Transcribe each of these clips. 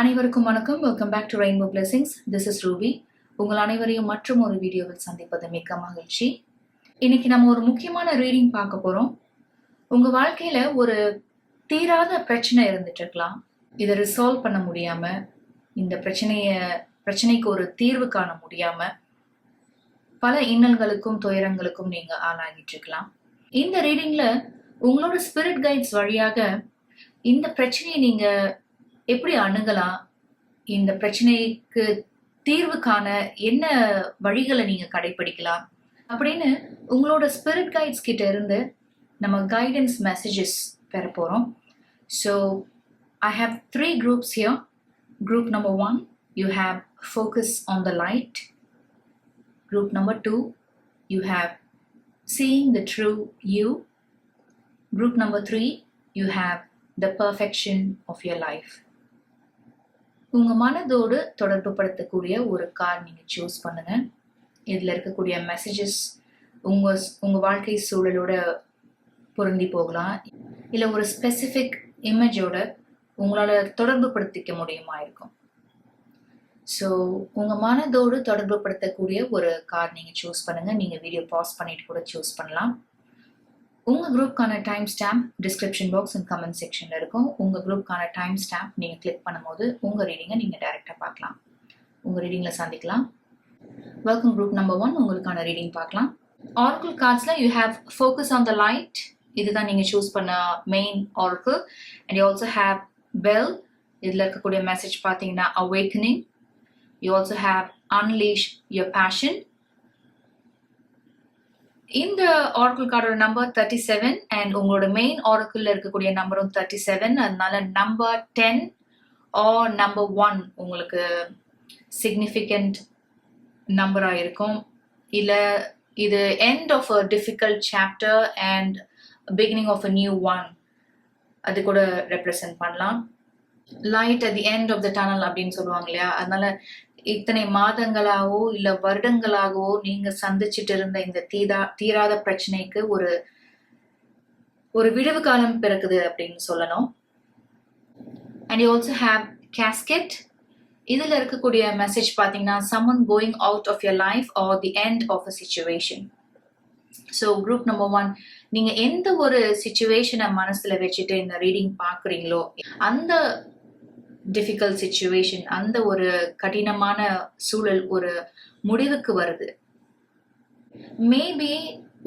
அனைவருக்கும் வணக்கம். Welcome back to rainbow blessings. This is Ruby. உங்கள் அனைவரையும் மற்றும் ஒரு வீடியோவில் சந்திப்பது மிக்க மகிழ்ச்சி. இன்னைக்கு நம்ம ஒரு முக்கியமான ரீடிங் பார்க்க போறோம். உங்க வாழ்க்கையில ஒரு தீராத பிரச்சனை இருந்துட்டு இருக்கலாம். இதை ரிசால்வ் பண்ண முடியாம, இந்த பிரச்சனைக்கு ஒரு தீர்வு காண முடியாம பல இன்னல்களுக்கும் துயரங்களுக்கும் நீங்க ஆளாகிட்டு இருக்கலாம். இந்த ரீடிங்ல உங்களோட ஸ்பிரிட் கைட்ஸ் வழியாக இந்த பிரச்சனையை நீங்க எப்படி அணுகலாம், இந்த பிரச்சனைக்கு தீர்வு காண என்ன வழிகளை நீங்க கடைபிடிக்கலாம் அப்படின்னு உங்களோட ஸ்பிரிட் கைட்ஸ் கிட்ட இருந்து நம்ம கைடன்ஸ் மெசேஜஸ் பெற போறோம். So I have 3 groups here. Group number 1, you have focus on the light. Group number 2, you have seeing the true you. Group number 3, you have the perfection of your life. உங்க மனதோடு தொடர்பு படுத்தக்கூடிய ஒரு card நீங்க choose பண்ணுங்க. இதுல இருக்கக்கூடிய messages உங்க வாழ்க்கை சூழலோட பொருந்தி போகலாம், இல்ல ஒரு ஸ்பெசிபிக் இமேஜோட உங்களால தொடர்பு படுத்திக்க முடியுமா இருக்கும். ஸோ உங்க மனதோடு தொடர்பு படுத்தக்கூடிய ஒரு கார்டு நீங்க சூஸ் பண்ணுங்க. நீங்க வீடியோ பாஸ் பண்ணிட்டு கூட சூஸ் பண்ணலாம். உங்க குரூப்கான time stamp description box and comment செக்ஷன்ல இருக்கும். உங்க குரூப்கான டைம் ஸ்டாம்ப் நீங்க கிளிக் பண்ணும்போது உங்க ரீடிங்கை நீங்க டைரக்டா பார்க்கலாம். உங்க ரீடிங்ல சந்திக்கலாம். Welcome group number 1. உங்களுக்கான ரீடிங் பார்க்கலாம். ஆரக்கிள் கார்ட்ஸ்ல you have focus on the light. இதுதான் நீங்க சூஸ் பண்ண main oracle. And you also have bell. இதுல இருக்கக்கூடிய மெசேஜ் பார்த்தீங்கன்னா awakening. You also have unleash your passion. இந்த ஆரக்கிள் கார்டோட நம்பர் 37 அண்ட் உங்களோட மெயின் ஆரக்கிள்ல இருக்கக்கூடிய நம்பரும் 37. அதனால நம்பர் 10 ஆர் நம்பர் 1 உங்களுக்கு சிக்னிஃபிகண்ட் நம்பரா இருக்கும். இல்ல இது end of a difficult chapter and beginning of a new one அது கூட ரெப்ரசன்ட் பண்ணலாம். Light at the end of the tunnel அப்படின்னு சொல்லுவாங்க இல்லையா. அதனால இத்தனை மாதங்களாகவோ இல்ல வருடங்களாகவோ நீங்க சந்திச்சுட்டு இருந்த இந்த தீராத பிரச்சனைக்கு ஒரு விடுவு காலம் பிறக்குது அப்படின்னு சொல்லணும். And you also have gasket. இதுல இருக்கக்கூடிய மெசேஜ் பாத்தீங்கன்னா someone going out of your life or the end of a situation. So group number 1, நீங்க எந்த ஒரு சிச்சுவேஷனை மனசுல வச்சுட்டு இந்த ரீடிங் பாக்குறீங்களோ அந்த டிஃபிகல்ட் சிச்சுவேஷன், அந்த ஒரு கடினமான சூழல் ஒரு முடிவுக்கு வருது. மேபி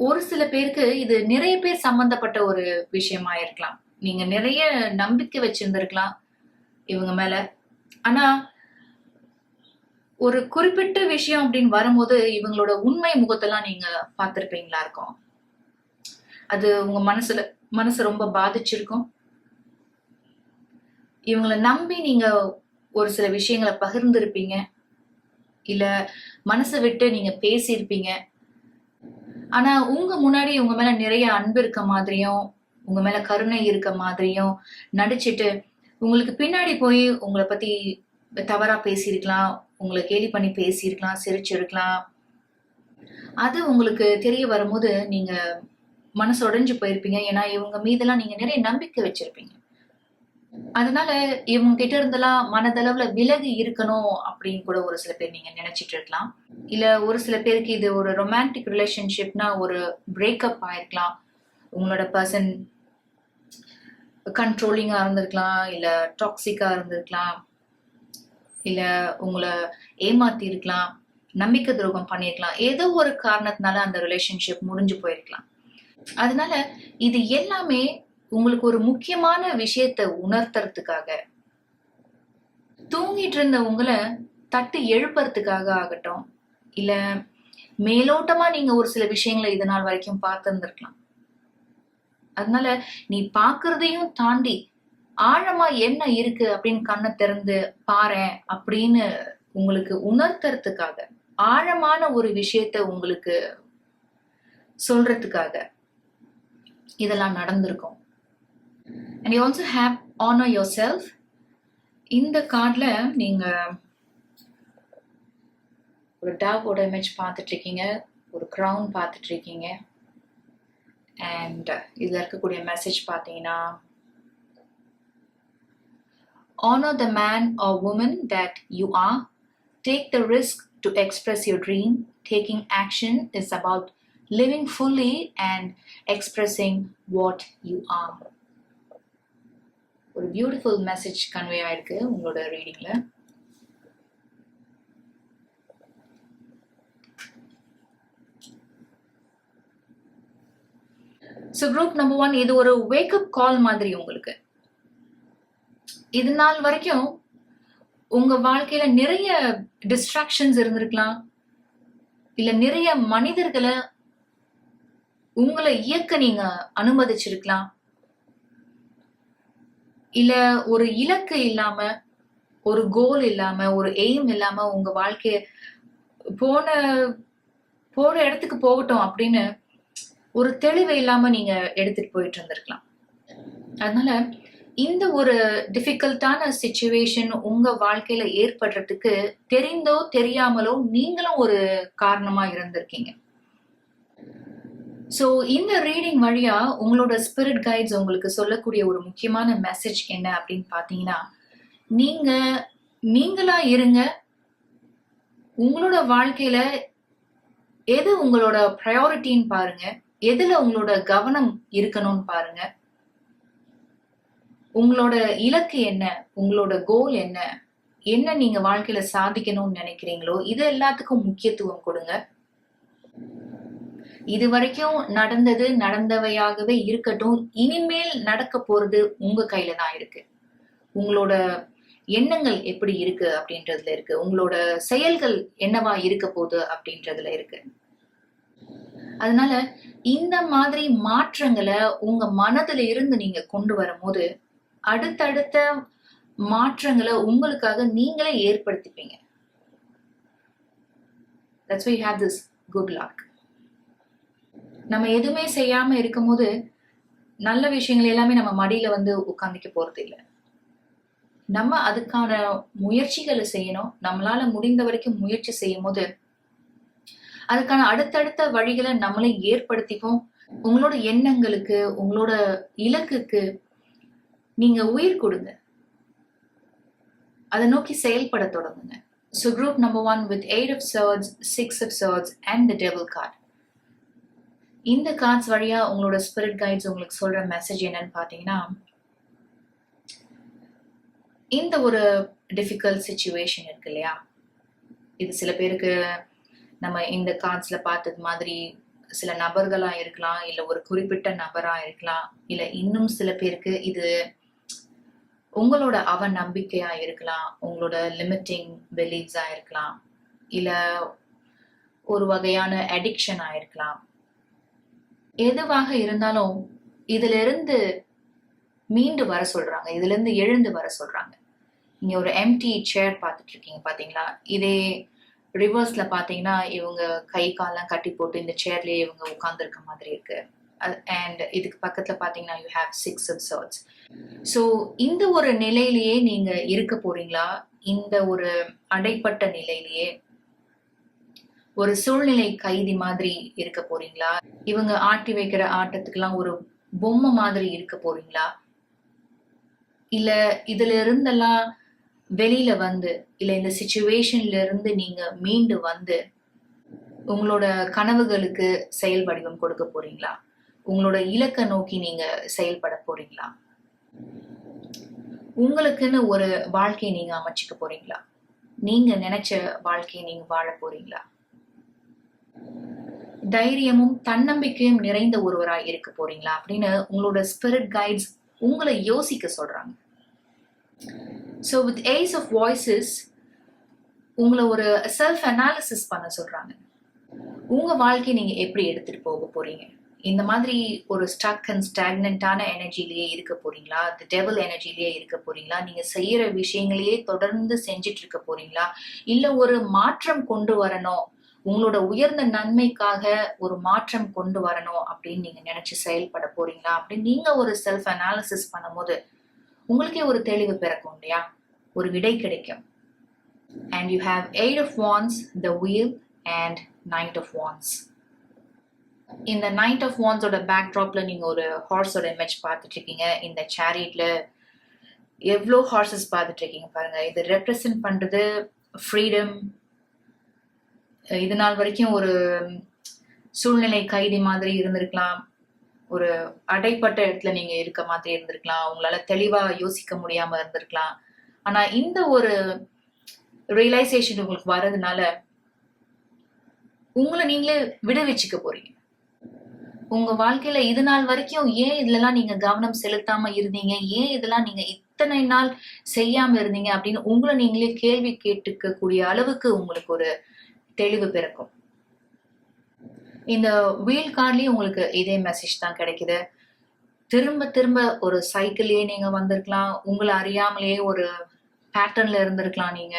ஒரு சில பேருக்கு இது நிறைய பேர் சம்பந்தப்பட்ட ஒரு விஷயமா இருக்கலாம். நீங்க நிறைய நம்பிக்கை வச்சிருந்திருக்கலாம் இவங்க மேல. ஆனா ஒரு குறிப்பிட்ட விஷயம் அப்படின்னு வரும்போது இவங்களோட உண்மை முகத்தெல்லாம் நீங்க பார்த்திருப்பீங்களா இருக்கும். அது உங்க மனசு ரொம்ப பாதிச்சிருக்கும். இவங்களை நம்பி நீங்க ஒரு சில விஷயங்களை பகிர்ந்திருப்பீங்க, இல்ல மனசை விட்டு நீங்க பேசியிருப்பீங்க. ஆனா உங்க முன்னாடி உங்க மேல நிறைய அன்பு இருக்க மாதிரியும் உங்க மேல கருணை இருக்க மாதிரியும் நடிச்சிட்டு உங்களுக்கு பின்னாடி போய் உங்களை பத்தி தவறா பேசியிருக்கலாம், உங்களை கேலி பண்ணி பேசியிருக்கலாம், சிரிச்சிருக்கலாம். அது உங்களுக்கு தெரிய வரும்போது நீங்க மனசு உடைஞ்சு போயிருப்பீங்க. ஏன்னா இவங்க மீதெல்லாம் நீங்க நிறைய நம்பிக்கை வச்சிருப்பீங்க. அதனால இவங்க கிட்ட இருந்தெல்லாம் மனதளவுல விலகி இருக்கணும் அப்படின்னு கூட ஒரு சில பேர் நீங்க நினைச்சிட்டு இருக்கலாம். இல்ல ஒரு சில பேருக்கு இது ஒரு ரொமான்டிக் ரிலேஷன்ஷிப்னா ஒரு பிரேக்கப் ஆயிருக்கலாம். உங்களோட பர்சன் கண்ட்ரோலிங்கா இருந்திருக்கலாம், இல்ல டாக்ஸிக்கா இருந்திருக்கலாம், இல்ல உங்களை ஏமாத்தி இருக்கலாம், நம்பிக்கை துரோகம் பண்ணிருக்கலாம். ஏதோ ஒரு காரணத்தினால அந்த ரிலேஷன்ஷிப் முடிஞ்சு போயிருக்கலாம். அதனால இது எல்லாமே உங்களுக்கு ஒரு முக்கியமான விஷயத்தை உணர்த்துறதுக்காக, தூங்கிட்டு இருந்த உங்களை தட்டி எழுப்புறதுக்காக ஆகட்டும், இல்ல மேலோட்டமா நீங்க ஒரு சில விஷயங்களை இது நாள் வரைக்கும் பார்த்திருந்திருக்கலாம். அதனால நீ பாக்குறதையும் தாண்டி ஆழமா என்ன இருக்கு அப்படின்னு கண்ணை திறந்து பாரு அப்படின்னு உங்களுக்கு உணர்த்துறதுக்காக, ஆழமான ஒரு விஷயத்த உங்களுக்கு சொல்றதுக்காக இதெல்லாம் நடந்திருக்கும். And you also have honor yourself. இந்த கார்ட்ல நீங்க ஒரு டாகோட இமேஜ் பார்த்துட்டு இருக்கீங்க, ஒரு கிரவுன் பார்த்துட்டு இருக்கீங்க. அண்ட் இதுல இருக்கக்கூடிய மெசேஜ் பார்த்தீங்கன்னா Honor the man or woman that you are. Take the risk to express your dream. Taking action is about living fully and expressing what you are. ஒரு பியூட்டிஃபுல் மெசேஜ் கன்வே ஆயிருக்கு உங்களோட ரீடிங்ல. So group number 1, இது ஒரு wake up கால் மாதிரி உங்களுக்கு. இது நாள் வரைக்கும் உங்க வாழ்க்கையில நிறைய டிஸ்ட்ராக்ஷன்ஸ் இருந்திருக்கலாம், இல்ல நிறைய மனிதர்களை உங்களை இயக்க நீங்க அனுமதிச்சிருக்கலாம், இல்ல ஒரு இலக்கு இல்லாம, ஒரு கோல் இல்லாம, ஒரு எய்ம் இல்லாம உங்க வாழ்க்கைய போற இடத்துக்கு போகட்டும் அப்படின்னு ஒரு தெளிவு இல்லாம நீங்க எடுத்துட்டு போயிட்டு இருந்திருக்கலாம். அதனால இந்த ஒரு டிஃபிகல்ட்டான சிச்சுவேஷன் உங்க வாழ்க்கையில ஏற்படுறதுக்கு தெரிந்தோ தெரியாமலோ நீங்களும் ஒரு காரணமா இருந்திருக்கீங்க. ஸோ இந்த ரீடிங் வழியா உங்களோட ஸ்பிரிட் கைட்ஸ் உங்களுக்கு சொல்லக்கூடிய ஒரு முக்கியமான மெசேஜ் என்ன அப்படின்னு பார்த்தீங்கன்னா, நீங்களா இருங்க. உங்களோட வாழ்க்கையில எது உங்களோட ப்ரையாரிட்டின்னு பாருங்க, எதுல உங்களோட கவனம் இருக்கணும்னு பாருங்க. உங்களோட இலக்கு என்ன, உங்களோட கோல் என்ன நீங்க வாழ்க்கையில சாதிக்கணும்னு நினைக்கிறீங்களோ இது எல்லாத்துக்கும் முக்கியத்துவம் கொடுங்க. இது வரைக்கும் நடந்தவையாகவே இருக்கட்டும், இனிமேல் நடக்க போறது உங்க கையில தான் இருக்கு. உங்களோட எண்ணங்கள் எப்படி இருக்கு அப்படின்றதுல இருக்கு, உங்களோட செயல்கள் என்னவா இருக்க போகுது அப்படின்றதுல இருக்கு. அதனால இந்த மாதிரி மாற்றங்களை உங்க மனதுல இருந்து நீங்க கொண்டு வரும்போது அடுத்தடுத்த மாற்றங்களை உங்களுக்காக நீங்களே ஏற்படுத்திப்பீங்க. That's why you have this good luck. நம்ம எதுவுமே செய்யாம இருக்கும்போது நல்ல விஷயங்கள் எல்லாமே நம்ம மடியில வந்து உட்கார்ந்துக்க போறது இல்லை. நம்ம அதுக்கான முயற்சிகளை செய்யணும். நம்மளால முடிந்த வரைக்கும் முயற்சி செய்யும் போது அதுக்கான அடுத்தடுத்த வழிகளை நம்மளே ஏற்படுத்திப்போம். உங்களோட எண்ணங்களுக்கு, உங்களோட இலக்குக்கு நீங்க உயிர் கொடுங்க. அதை நோக்கி செயல்பட தொடங்குங்க. So group number 1 with 8 of swords, 6 of swords and the devil card. இந்த கார்ட்ஸ் வழியா உங்களோட ஸ்பிரிட் கைட்ஸ் உங்களுக்கு சொல்ற மெசேஜ் என்னன்னு பாத்தீங்கன்னா, இந்த ஒரு டிஃபிகல்ட் சிச்சுவேஷன் இருக்கு இல்லையா, இது சில பேருக்கு நம்ம இந்த கார்ட்ஸ்ல பார்த்தது மாதிரி சில நபர்களா இருக்கலாம், இல்ல ஒரு குறிப்பிட்ட நபரா இருக்கலாம், இல்ல இன்னும் சில பேருக்கு இது உங்களோட அவநம்பிக்கையா இருக்கலாம், உங்களோட லிமிட்டிங் பிலீவ்ஸா இருக்கலாம், இல்ல ஒரு வகையான அடிக்ஷனா இருக்கலாம். எதுவாக இருந்தாலும் இதுல இருந்து மீண்டு வர சொல்றாங்க, இதுல இருந்து எழுந்து வர சொல்றாங்க. நீங்க ஒரு எம்டி சேர் பார்த்துட்டு இருக்கீங்க பாத்தீங்களா, இதே ரிவர்ஸ்ல பாத்தீங்கன்னா இவங்க கை கால்லாம் கட்டி போட்டு இந்த சேர்லயே இவங்க உட்கார்ந்து இருக்க மாதிரி இருக்கு. அண்ட் இதுக்கு பக்கத்துல பாத்தீங்கன்னா you have 6 of swords. So இந்த ஒரு நிலையிலேயே நீங்க இருக்க போறீங்களா, இந்த ஒரு அடைப்பட்ட நிலையிலேயே ஒரு சூழ்நிலை கைதி மாதிரி இருக்க போறீங்களா, இவங்க ஆட்டி வைக்கிற ஆட்டத்துக்கெல்லாம் ஒரு பொம்மை மாதிரி இருக்க போறீங்களா, இல்ல இதுல இருந்தெல்லாம் வெளியில வந்து, இல்ல இந்த சிச்சுவேஷன்ல இருந்து நீங்க மீண்டு வந்து உங்களோட கனவுகளுக்கு செயல் வடிவம் கொடுக்க போறீங்களா, உங்களோட இலக்கை நோக்கி நீங்க செயல்பட போறீங்களா, உங்களுக்குன்னு ஒரு வாழ்க்கையை நீங்க அமைச்சுக்க போறீங்களா, நீங்க நினைச்ச வாழ்க்கையை நீங்க வாழ போறீங்களா, தைரியமும் தன்னம்பிக்கையும் நிறைந்த ஒருவராய் இருக்க போறீங்களா அப்படின்னு உங்களோட ஸ்பிரிட் கைட்ஸ் உங்களை யோசிக்க சொல்றாங்க. So with ace of voices உங்களை ஒரு செல்ஃப் அனாலிசிஸ் பண்ண சொல்றாங்க. உங்க வாழ்க்கையை நீங்க எப்படி எடுத்துட்டு போக போறீங்க, இந்த மாதிரி ஒரு ஸ்டக் அண்ட் ஸ்டாக்னண்டான எனர்ஜிலேயே இருக்க போறீங்களா, தி டெவில் எனர்ஜிலேயே இருக்க போறீங்களா, நீங்க செய்யற விஷயங்களையே தொடர்ந்து செஞ்சுட்டு இருக்க போறீங்களா, இல்ல ஒரு மாற்றம் கொண்டு வரணும், உங்களோட உயர்ந்த நன்மைக்காக ஒரு மாற்றம் கொண்டு வரணும் அப்படின்னு நீங்க நினைச்சு செயல்பட போறீங்களா அப்படின்னு நீங்க ஒரு செல்ஃப் அனாலிசிஸ் பண்ணும்போது உங்களுக்கே ஒரு தெளிவு பிறக்கும் இல்லையா, ஒரு விடை கிடைக்கும். And you have 8 of wands, the wheel and knight of wands. இந்த knight of wands ஓட பேக்ட்ராப்ல நீங்க ஒரு ஹார்ஸோட இமேஜ் பார்த்துட்டு இருக்கீங்க. இந்த சேரியட்ல எவ்வளோ ஹார்சஸ் பார்த்துட்டு இருக்கீங்க பாருங்க. இது ரெப்ரசன்ட் பண்றது ஃப்ரீடம். இது நாள் வரைக்கும் ஒரு சூழ்நிலை கைதி மாதிரி இருந்திருக்கலாம், ஒரு அடைப்பட்ட இடத்துல நீங்க இருக்க மாதிரி இருந்திருக்கலாம், உங்களால தெளிவா யோசிக்க முடியாம இருந்திருக்கலாம். ஆனா இந்த ஒரு ரியலைசேஷன் உங்களுக்கு வர்றதுனால உங்களை நீங்களே விடுவிச்சுக்க போறீங்க. உங்க வாழ்க்கையில இது நாள் வரைக்கும் ஏன் இதுலலாம் நீங்க கவனம் செலுத்தாம இருந்தீங்க, ஏன் இதெல்லாம் நீங்க இத்தனை நாள் செய்யாம இருந்தீங்க அப்படின்னு உங்களை நீங்களே கேள்வி கேட்டுக்க கூடிய அளவுக்கு உங்களுக்கு ஒரு தெளிவு பிறக்கும். இந்த வீல் கார்ட்லயும் உங்களுக்கு இதே மெசேஜ் தான் கிடைக்குது. திரும்ப திரும்ப ஒரு சைக்கிள்லயே நீங்க வந்திருக்கலாம், உங்களை அறியாமலேயே ஒரு பேட்டர்ன்ல இருந்திருக்கலாம். நீங்க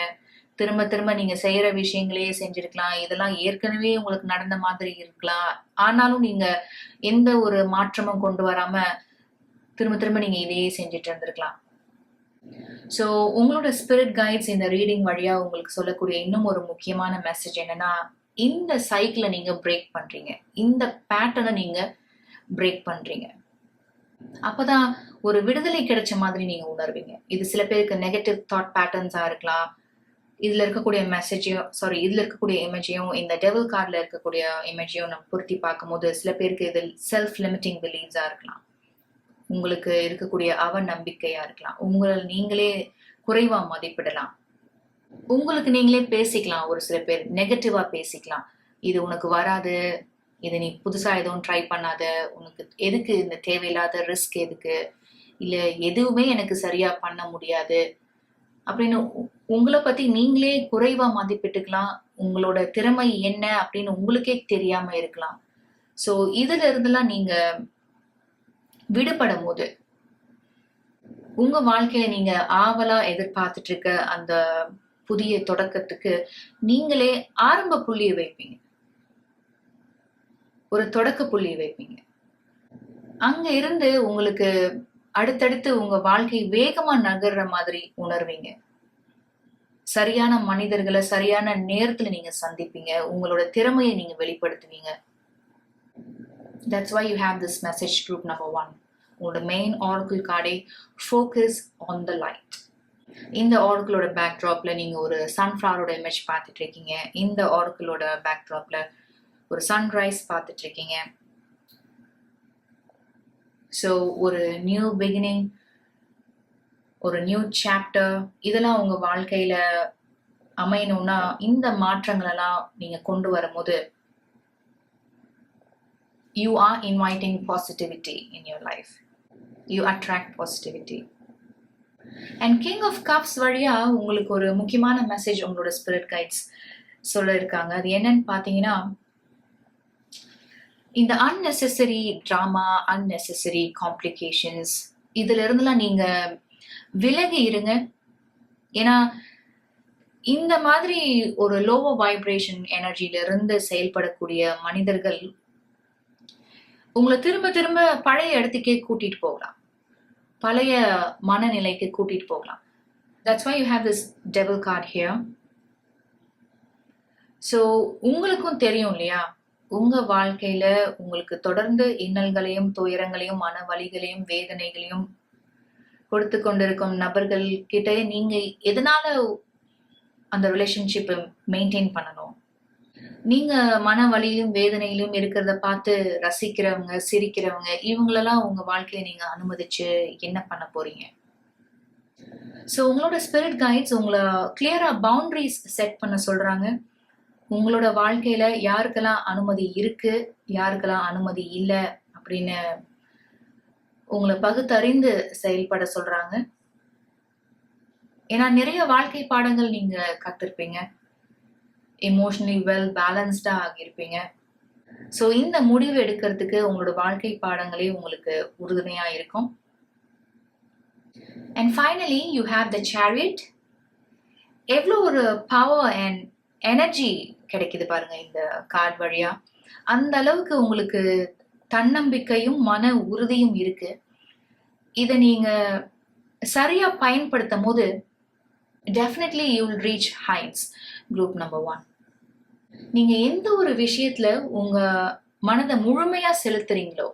திரும்ப திரும்ப நீங்க செய்யற விஷயங்களையே செஞ்சிருக்கலாம். இதெல்லாம் ஏற்கனவே உங்களுக்கு நடந்த மாதிரி இருக்கலாம். ஆனாலும் நீங்க எந்த ஒரு மாற்றமும் கொண்டு வராம திரும்ப திரும்ப நீங்க இதையே செஞ்சுட்டு இருந்திருக்கலாம். ஸோ உங்களோட ஸ்பிரிட் கைட்ஸ் இந்த ரீடிங் வழியா உங்களுக்கு சொல்லக்கூடிய இன்னும் ஒரு முக்கியமான மெசேஜ் என்னன்னா, இந்த சைக்கிளை நீங்க பிரேக் பண்றீங்க, இந்த பேட்டர்னை நீங்க பிரேக் பண்றீங்க. அப்பதான் ஒரு விடுதலை கிடைச்ச மாதிரி நீங்க உணர்வீங்க. இது சில பேருக்கு நெகட்டிவ் தாட் பேட்டர்ன்ஸா இருக்கலாம். இதுல இருக்கக்கூடிய மெசேஜையும் இதுல இருக்கக்கூடிய இமேஜையும் இந்த டெவில் கார்ட்ல இருக்கக்கூடிய இமேஜையும் நம்ம பொருத்தி பார்க்கும்போது சில பேருக்கு இது செல்ஃப் லிமிட்டிங் பிலீவ்ஸா இருக்கலாம், உங்களுக்கு இருக்கக்கூடிய அவநம்பிக்கையா இருக்கலாம், உங்களை நீங்களே குறைவா மதிப்பிடலாம், உங்களுக்கு நீங்களே பேசிக்கலாம். ஒரு சில பேர் நெகட்டிவா பேசிக்கலாம், இது உனக்கு வராது, இது நீ புதுசா எதுவும் ட்ரை பண்ணாத, உனக்கு எதுக்கு இந்த தேவையில்லாத ரிஸ்க், எதுக்கு இல்ல எதுவுமே எனக்கு சரியா பண்ண முடியாது அப்படின்னு உங்களை பத்தி நீங்களே குறைவா மதிப்பிட்டுக்கலாம். உங்களோட திறமை என்ன அப்படின்னு உங்களுக்கே தெரியாம இருக்கலாம். சோ இதுல இருந்தெல்லாம் நீங்க விடுபடும் போது உங்க வாழ்க்கையில நீங்க ஆவலா எதிர்பார்த்துட்டு இருக்க அந்த புதிய தொடக்கத்துக்கு நீங்களே ஆரம்ப புள்ளியை வைப்பீங்க, ஒரு தொடக்க புள்ளியை வைப்பீங்க. அங்க இருந்து உங்களுக்கு அடுத்தடுத்து உங்க வாழ்க்கை வேகமா நகர்ற மாதிரி உணர்வீங்க. சரியான மனிதர்களை சரியான நேரத்துல நீங்க சந்திப்பீங்க, உங்களோட திறமையை நீங்க வெளிப்படுத்துவீங்க. That's why you have this message group number 1. உங்களோட மெயின் ஆரக்கிள் கார்டை ஃபோக்கஸ் ஆன் த லைட். இந்த ஆரக்கிளோட பேக்ட்ராப்ல நீங்க ஒரு சன்ஃப்ளவரோட இமேஜ் பார்த்துட்டு இருக்கீங்க. இந்த ஆரக்கிளோட பேக்ட்ராப்ல ஒரு சன்ரைஸ் பார்த்துட்டு இருக்கீங்க. ஸோ ஒரு நியூ பிகினிங், ஒரு நியூ சாப்டர், இதெல்லாம் உங்க வாழ்க்கையில அமையணும்னா இந்த மாற்றங்கள் எல்லாம் நீங்க கொண்டு வரும்போது you are inviting positivity in your life. You attract positivity. And King of Cups வழியா உங்களுக்கு ஒரு முக்கியமான மெசேஜ் உங்களோட ஸ்பிரிட் கைட்ஸ் சொல்ல இருக்காங்க. அது என்னன்னு பாத்தீங்கன்னா, இந்த unnecessary drama, unnecessary complications இதுல இருந்துலாம் நீங்க விலகி இருங்க. ஏன்னா இந்த மாதிரி ஒரு லோவர் வைப்ரேஷன் எனர்ஜில இருந்து செயல்படக்கூடிய மனிதர்கள் உங்களை திரும்ப திரும்ப பழைய இடத்துக்கே கூட்டிட்டு போகலாம், பழைய மனநிலைக்கு கூட்டிட்டு போகலாம். That's why you have this devil card here. So உங்களுக்கும் தெரியும் இல்லையா, உங்க வாழ்க்கையில உங்களுக்கு தொடர்ந்து இன்னல்களையும் துயரங்களையும் மன வலிகளையும் வேதனைகளையும் கொடுத்து கொண்டிருக்கும் நபர்கள் கிட்ட நீங்க எதனால அந்த ரிலேஷன்ஷிப்பை மெயின்டைன் பண்ணணும்? நீங்க மன வலியிலும் வேதனையிலும் இருக்கிறத பார்த்து ரசிக்கிறவங்க, சிரிக்கிறவங்க, இவங்களெல்லாம் உங்க வாழ்க்கையில நீங்க அனுமதிச்சு என்ன பண்ண போறீங்க? ஸோ உங்களோட ஸ்பிரிட் கைட்ஸ் உங்களை கிளியரா பவுண்டரிஸ் செட் பண்ண சொல்றாங்க. உங்களோட வாழ்க்கையில யாருக்கெல்லாம் அனுமதி இருக்கு, யாருக்கெல்லாம் அனுமதி இல்லை அப்படின்னு உங்களை பகுத்தறிந்து செயல்பட சொல்றாங்க. ஏன்னா நிறைய வாழ்க்கை பாடங்கள் நீங்க கத்திருப்பீங்க, எமோஷனலி வெல் பேலன்ஸ்டா ஆகியிருப்பீங்க. ஸோ இந்த முடிவு எடுக்கிறதுக்கு உங்களோட வாழ்க்கை பாடங்களே உங்களுக்கு உறுதுணையா இருக்கும். And finally you have the chariot. எவ்வளோ ஒரு பவர் அண்ட் எனர்ஜி கிடைக்குது பாருங்க இந்த கார்டு வழியா. அந்த அளவுக்கு உங்களுக்கு தன்னம்பிக்கையும் மன உறுதியும் இருக்கு. இதை நீங்க சரியா பயன்படுத்தும் போது definitely you will reach heights. Group number 1, நீங்க எந்த ஒரு விஷயத்துல உங்க மனதை முழுமையா செலுத்துறீங்களோ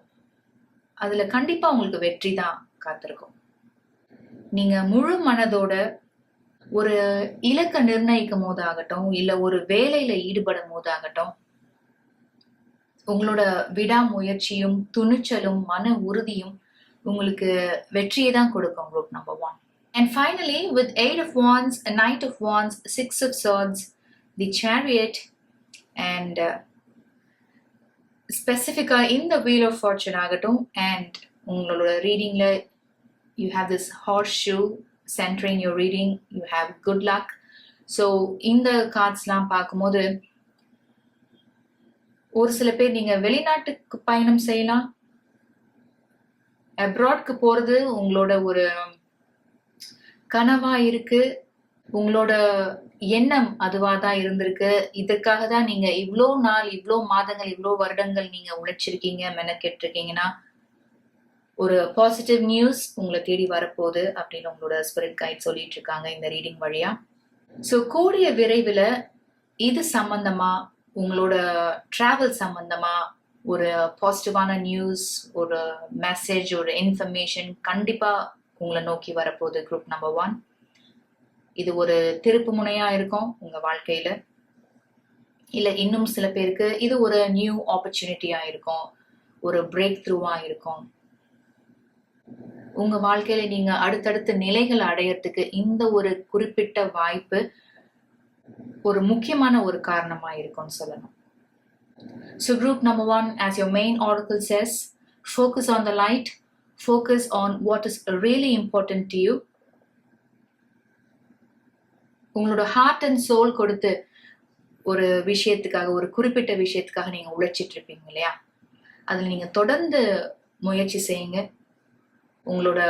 அதுல கண்டிப்பா உங்களுக்கு வெற்றி தான் காத்திருக்கும். நீங்க முழு மனதோட ஒரு இலக்க நிர்ணயிக்கும் போதாகட்டும், இல்ல ஒரு வேலையில ஈடுபடும் போதாகட்டும், உங்களோட விடாமுயற்சியும் துணிச்சலும் மன உறுதியும் உங்களுக்கு வெற்றியை தான் கொடுக்கும் group number 1. And finally, with 8 of wands, a knight of wands, 6 of swords, the chariot, and specifica in the wheel of fortune ஆகட்டும், and உங்களோட ரீடிங்ல you have this horseshoe centering your reading, you have good luck. So இந்த கார்ட்ஸ்லாம் பார்க்கும்போது ஒரு சில பேர் நீங்க வெளிநாட்டுக்கு பயணம் செய்யலாம், அப்ராட்க்கு போறது உங்களோட ஒரு கனவா இருக்கு, உங்களோட எண்ணம் அதுவா தான் இருந்திருக்கு. இதற்காக தான் நீங்க இவ்வளோ நாள், இவ்வளோ மாதங்கள், இவ்வளோ வருடங்கள் நீங்க உழைச்சிருக்கீங்க, மெனக்கெட்டு இருக்கீங்கன்னா ஒரு பாசிட்டிவ் நியூஸ் உங்களை தேடி வரப்போகுது அப்படின்னு உங்களோட ஸ்பிரிட் கைட் சொல்லிட்டு இருக்காங்க இந்த ரீடிங் வழியா. ஸோ கூடிய விரைவில் இது சம்பந்தமா உங்களோட டிராவல் சம்பந்தமா ஒரு பாசிட்டிவான நியூஸ், ஒரு மெசேஜ், ஒரு இன்ஃபர்மேஷன் கண்டிப்பா உங்களை நோக்கி வரப்போகுது குரூப் நம்பர் 1. இது ஒரு திருப்பு முனையா இருக்கும் உங்க வாழ்க்கையில. இல்ல இன்னும் சில பேருக்கு இது ஒரு நியூ ஆப்பர்ச்சுனிட்டியா இருக்கும், ஒரு பிரேக் த்ரூவா இருக்கும். உங்க வாழ்க்கையில நீங்க அடுத்தடுத்த நிலைகள் அடையறதுக்கு இந்த ஒரு குறிப்பிட்ட வாய்ப்பு ஒரு முக்கியமான ஒரு காரணமா இருக்கும்னு சொல்லணும். So group number 1, as your main oracle says, focus on the light, focus on what is really important to you. உங்களோட ஹார்ட் அண்ட் சோல் கொடுத்து ஒரு விஷயத்துக்காக, ஒரு குறிப்பிட்ட விஷயத்துக்காக நீங்க உழைச்சிட்டு இருப்பீங்க இல்லையா, அதுல நீங்க தொடர்ந்து முயற்சி செய்யுங்க. உங்களோட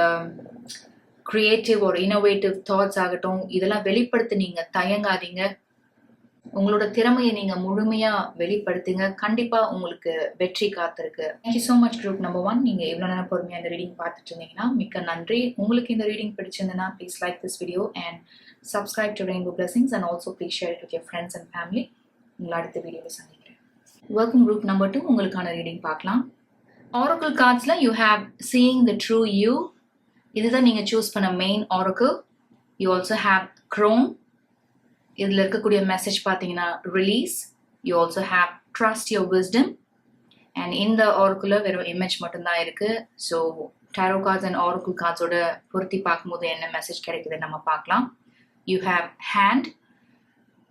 கிரியேட்டிவ் ஒரு இன்னோவேட்டிவ் தாட்ஸ் ஆகட்டும், இதெல்லாம் வெளிப்படுத்த நீங்க தயங்காதீங்க. உங்களோட திறமையை நீங்க முழுமையா வெளிப்படுத்துங்க. கண்டிப்பா உங்களுக்கு வெற்றி காத்திருக்கு. Thank you so much group number 1. நீங்க இவ்வளவு நேரம் பொறுமையா இந்த ரீடிங் பார்த்துட்டு இருந்தீங்கன்னா மிக்க நன்றி. உங்களுக்கு இந்த ரீடிங் பிடிச்சிருந்ததுன்னா please like this video and subscribe to Rainbow Blessings, and also please share it with your friends and family. உங்களை அடுத்த வீடியோவில் சந்திக்கிறேன். Welcome group number 2. உங்களுக்கான ரீடிங் பார்க்கலாம். ஆரக்கிள் கார்ட்ஸ்ல you have seeing the true you. இதுதான் நீங்க சூஸ் பண்ண main oracle. You also have crone. இதுல இருக்கக்கூடிய மெசேஜ் பார்த்தீங்கன்னா release. You also have trust your wisdom. And இந்த ஆரக்கிள் வெறும் இமேஜ் மட்டும்தான் இருக்கு. So tarot cards and oracle கார்ட்ஸோட பொருத்தி பார்க்கும்போது என்ன மெசேஜ் கிடைக்குதுன்னு நம்ம பார்க்கலாம். You have hand.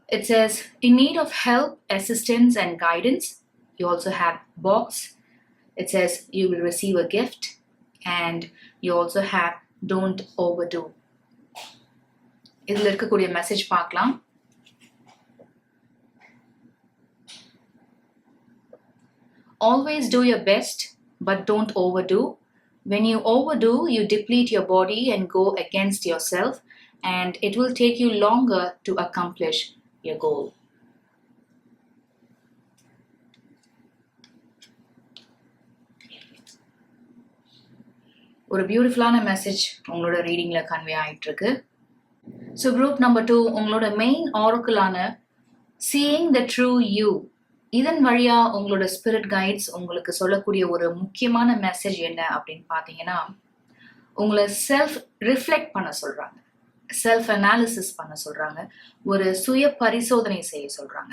It says in need of help, assistance and guidance. You also have box. It says you will receive a gift, and you also have don't overdo. இதுல இருக்கக்கூடிய message பார்க்கலாம். Always do your best, but don't overdo. When you overdo, you deplete your body and go against yourself, and it will take you longer to accomplish your goal. ஒரு பியூட்டிஃபுல்லான message உங்களோட ரீடிங்ல convey ஆயிட்டு இருக்கு. So group number 2, உங்களோட main ஆரக்கிளான seeing the true you, இதன் வழியா உங்களோட ஸ்பிரிட் கைட்ஸ் உங்களுக்கு சொல்லக்கூடிய ஒரு முக்கியமான மெசேஜ் என்ன அப்படின்னு பார்த்தீங்கன்னா, உங்களை செல்ஃப் ரிஃப்ளெக்ட் பண்ண சொல்றாங்க, செல்ஃப் அனாலிசிஸ் பண்ண சொல்றாங்க, ஒரு சுய பரிசோதனை செய்ய சொல்றாங்க.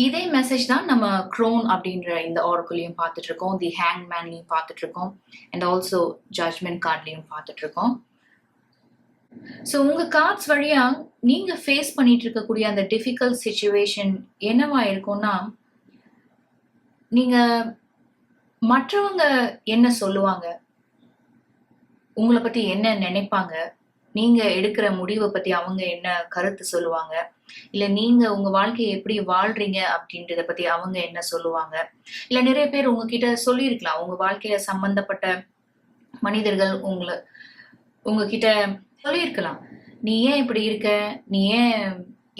இதே மெசேஜ் தான் நம்ம க்ரோன் அப்படின்ற இந்த ஆரக்கிளையும் பார்த்துட்டு இருக்கோம், தி ஹேங்மேன்லையும் பார்த்துட்டு இருக்கோம், அண்ட் ஆல்சோ ஜட்ஜ்மெண்ட் கார்ட்லையும் பார்த்துட்டு இருக்கோம். ஸோ உங்க கார்ட்ஸ் வழியா நீங்க ஃபேஸ் பண்ணிட்டு இருக்கக்கூடிய அந்த டிஃபிகல்ட் சிச்சுவேஷன் என்னவா இருக்கும்னா, நீங்க மற்றவங்க என்ன சொல்லுவாங்க, உங்களை பத்தி என்ன நினைப்பாங்க, நீங்க எடுக்கிற முடிவை பத்தி அவங்க என்ன கருத்து சொல்லுவாங்க, இல்ல நீங்க உங்க வாழ்க்கையை எப்படி வாழ்றீங்க அப்படின்றத பத்தி அவங்க என்ன சொல்லுவாங்க, இல்ல நிறைய பேர் உங்ககிட்ட சொல்லியிருக்கலாம், உங்க வாழ்க்கையில சம்பந்தப்பட்ட மனிதர்கள் உங்ககிட்ட சொல்லியிருக்கலாம், நீ ஏன் இப்படி இருக்க, நீ ஏன்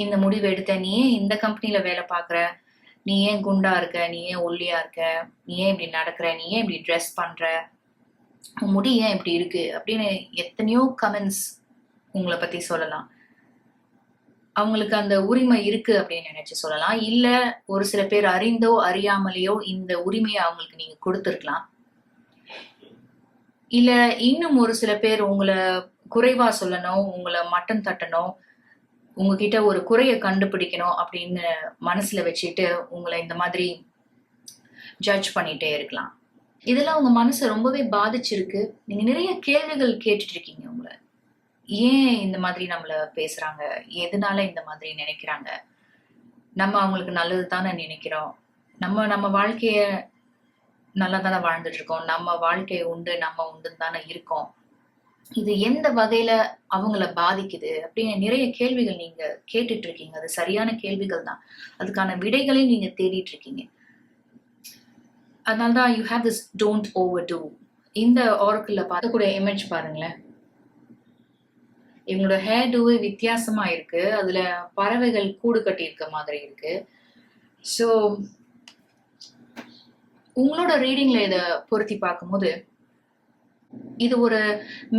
இந்த முடிவு எடுத்த, நீ ஏன் இந்த கம்பெனில வேலை பார்க்குற, நீ ஏன் குண்டா இருக்க, நீ ஏன் ஒல்லியா இருக்க, நீ ஏன் இப்படி நடக்கிற, நீ ஏன் இப்படி ட்ரெஸ் பண்ற, முடி ஏன் இப்படி இருக்கு அப்படின்னு எத்தனையோ கமெண்ட்ஸ் உங்களை பத்தி சொல்லலாம். அவங்களுக்கு அந்த உரிமை இருக்கு அப்படின்னு நினைச்சு சொல்லலாம். இல்ல ஒரு சில பேர் அறிந்தோ அறியாமலேயோ இந்த உரிமையை அவங்களுக்கு நீங்க கொடுத்துருக்கலாம். இல்ல இன்னும் ஒரு சில பேர் உங்களை குறைவா சொல்லணும், உங்களை மட்டம் தட்டணும், உங்ககிட்ட ஒரு குறைய கண்டுபிடிக்கணும் அப்படின்னு மனசுல வச்சுட்டு உங்களை இந்த மாதிரி ஜட்ஜ் பண்ணிட்டே இருக்கலாம். இதெல்லாம் உங்க மனசை ரொம்பவே பாதிச்சிருக்கு. நீங்க நிறைய கேள்விகள் கேட்டுட்டு இருக்கீங்க உங்களை. ஏன் இந்த மாதிரி நம்மள பேசுறாங்க? எதனால இந்த மாதிரி நினைக்கிறாங்க? நம்ம அவங்களுக்கு நல்லது தானே நினைக்கிறோம். நம்ம நம்ம வாழ்க்கைய நல்லா தானே வாழ்ந்துட்டு இருக்கோம். நம்ம வாழ்க்கை உண்டு, நம்ம உண்டுன்னு தானே இருக்கோம். இது எந்த வகையில அவங்கள பாதிக்குது அப்படின்னு நிறைய கேள்விகள் நீங்க கேட்டுட்டு இருக்கீங்க. அது சரியான கேள்விகள் தான். அதுக்கான விடைகளையும் நீங்க தேடிட்டு இருக்கீங்க. அதனாலதான் you have this don't overdo. இந்த ஆரக்கிள்ல பார்க்கக்கூடிய இமேஜ் பாருங்களேன். இவங்களோட ஹேர் டூவே வித்தியாசமா இருக்கு. அதுல பறவைகள் கூடு கட்டி இருக்க மாதிரி இருக்கு. ஸோ உங்களோட ரீடிங்ல இதை பொருத்தி பார்க்கும்போது இது ஒரு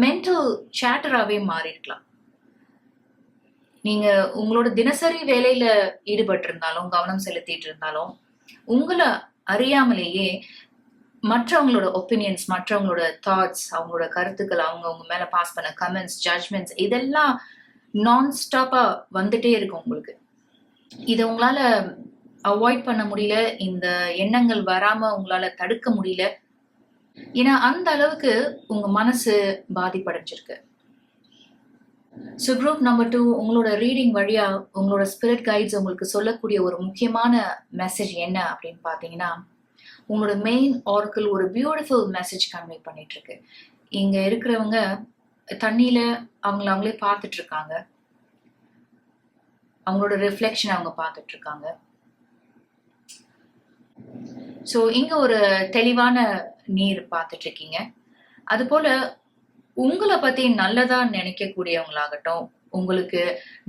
மென்டல் சேட்டராகவே மாறி இருக்கலாம். நீங்க உங்களோட தினசரி வேலையில ஈடுபட்டு இருந்தாலும், கவனம் செலுத்திட்டு இருந்தாலும், உங்களை அறியாமலேயே மற்றவங்களோட ஒப்பீனியன்ஸ், மற்றவங்களோட தாட்ஸ், அவங்களோட கருத்துக்கள், அவங்க மேல பாஸ் பண்ண கமெண்ட்ஸ், ஜட்ஜ்மெண்ட்ஸ் இதெல்லாம் நான் ஸ்டாப்பா வந்துட்டே இருக்கும் உங்களுக்கு. இதை உங்களால அவாய்ட் பண்ண முடியல. இந்த எண்ணங்கள் வராம உங்களால தடுக்க முடியல. ஏன்னா அந்த அளவுக்கு உங்க மனசு பாதிப்படைஞ்சிருக்கு. ஸோ குரூப் நம்பர் 2, உங்களோட ரீடிங் வழியா உங்களோட ஸ்பிரிட் கைட்ஸ் உங்களுக்கு சொல்லக்கூடிய ஒரு முக்கியமான மெசேஜ் என்ன அப்படின்னு பார்த்தீங்கன்னா, உங்களோட மெயின் ஆர்க்கிள் ஒரு பியூட்டிஃபுல் மெசேஜ் கன்வே பண்ணிட்டு இருக்கு. இங்க இருக்கிறவங்க தண்ணியில அவங்களே பார்த்துட்டு இருக்காங்க. அவங்களோட ரிஃப்ளெக்ஷன் அவங்க பார்த்துட்டு இருக்காங்க. ஸோ இங்க ஒரு தெளிவான நீர் பார்த்துட்டு இருக்கீங்க. அது போல உங்களை பத்தி நல்லதா நினைக்கக்கூடியவங்களாகட்டும், உங்களுக்கு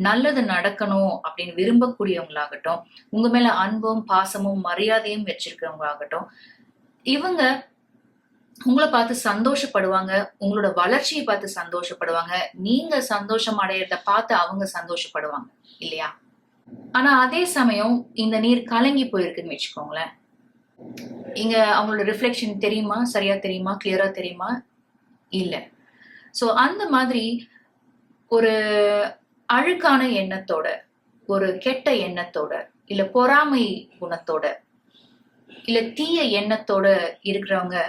நல்லது நடக்கணும் அப்படின்னு விரும்பக்கூடியவங்களாகட்டும், உங்க மேல அன்பும் பாசமும் மரியாதையும் வச்சிருக்கிறவங்களாகட்டும், இவங்க உங்களை பார்த்து சந்தோஷப்படுவாங்க. உங்களோட வளர்ச்சியை பார்த்து சந்தோஷப்படுவாங்க. நீங்க சந்தோஷம் அடையிறத பார்த்து அவங்க சந்தோஷப்படுவாங்க இல்லையா? ஆனா அதே சமயம் இந்த நீர் கலங்கி போயிருக்குன்னு வச்சுக்கோங்களேன். இங்க அவங்களோட ரிஃப்ளெக்ஷன் தெரியுமா? சரியா தெரியுமா? கிளியரா தெரியுமா? இல்ல. சோ அந்த மாதிரி ஒரு அழுக்கான எண்ணத்தோட, ஒரு கெட்ட எண்ணத்தோட, இல்ல பொறாமை குணத்தோட, இல்ல தீய எண்ணத்தோட இருக்கிறவங்க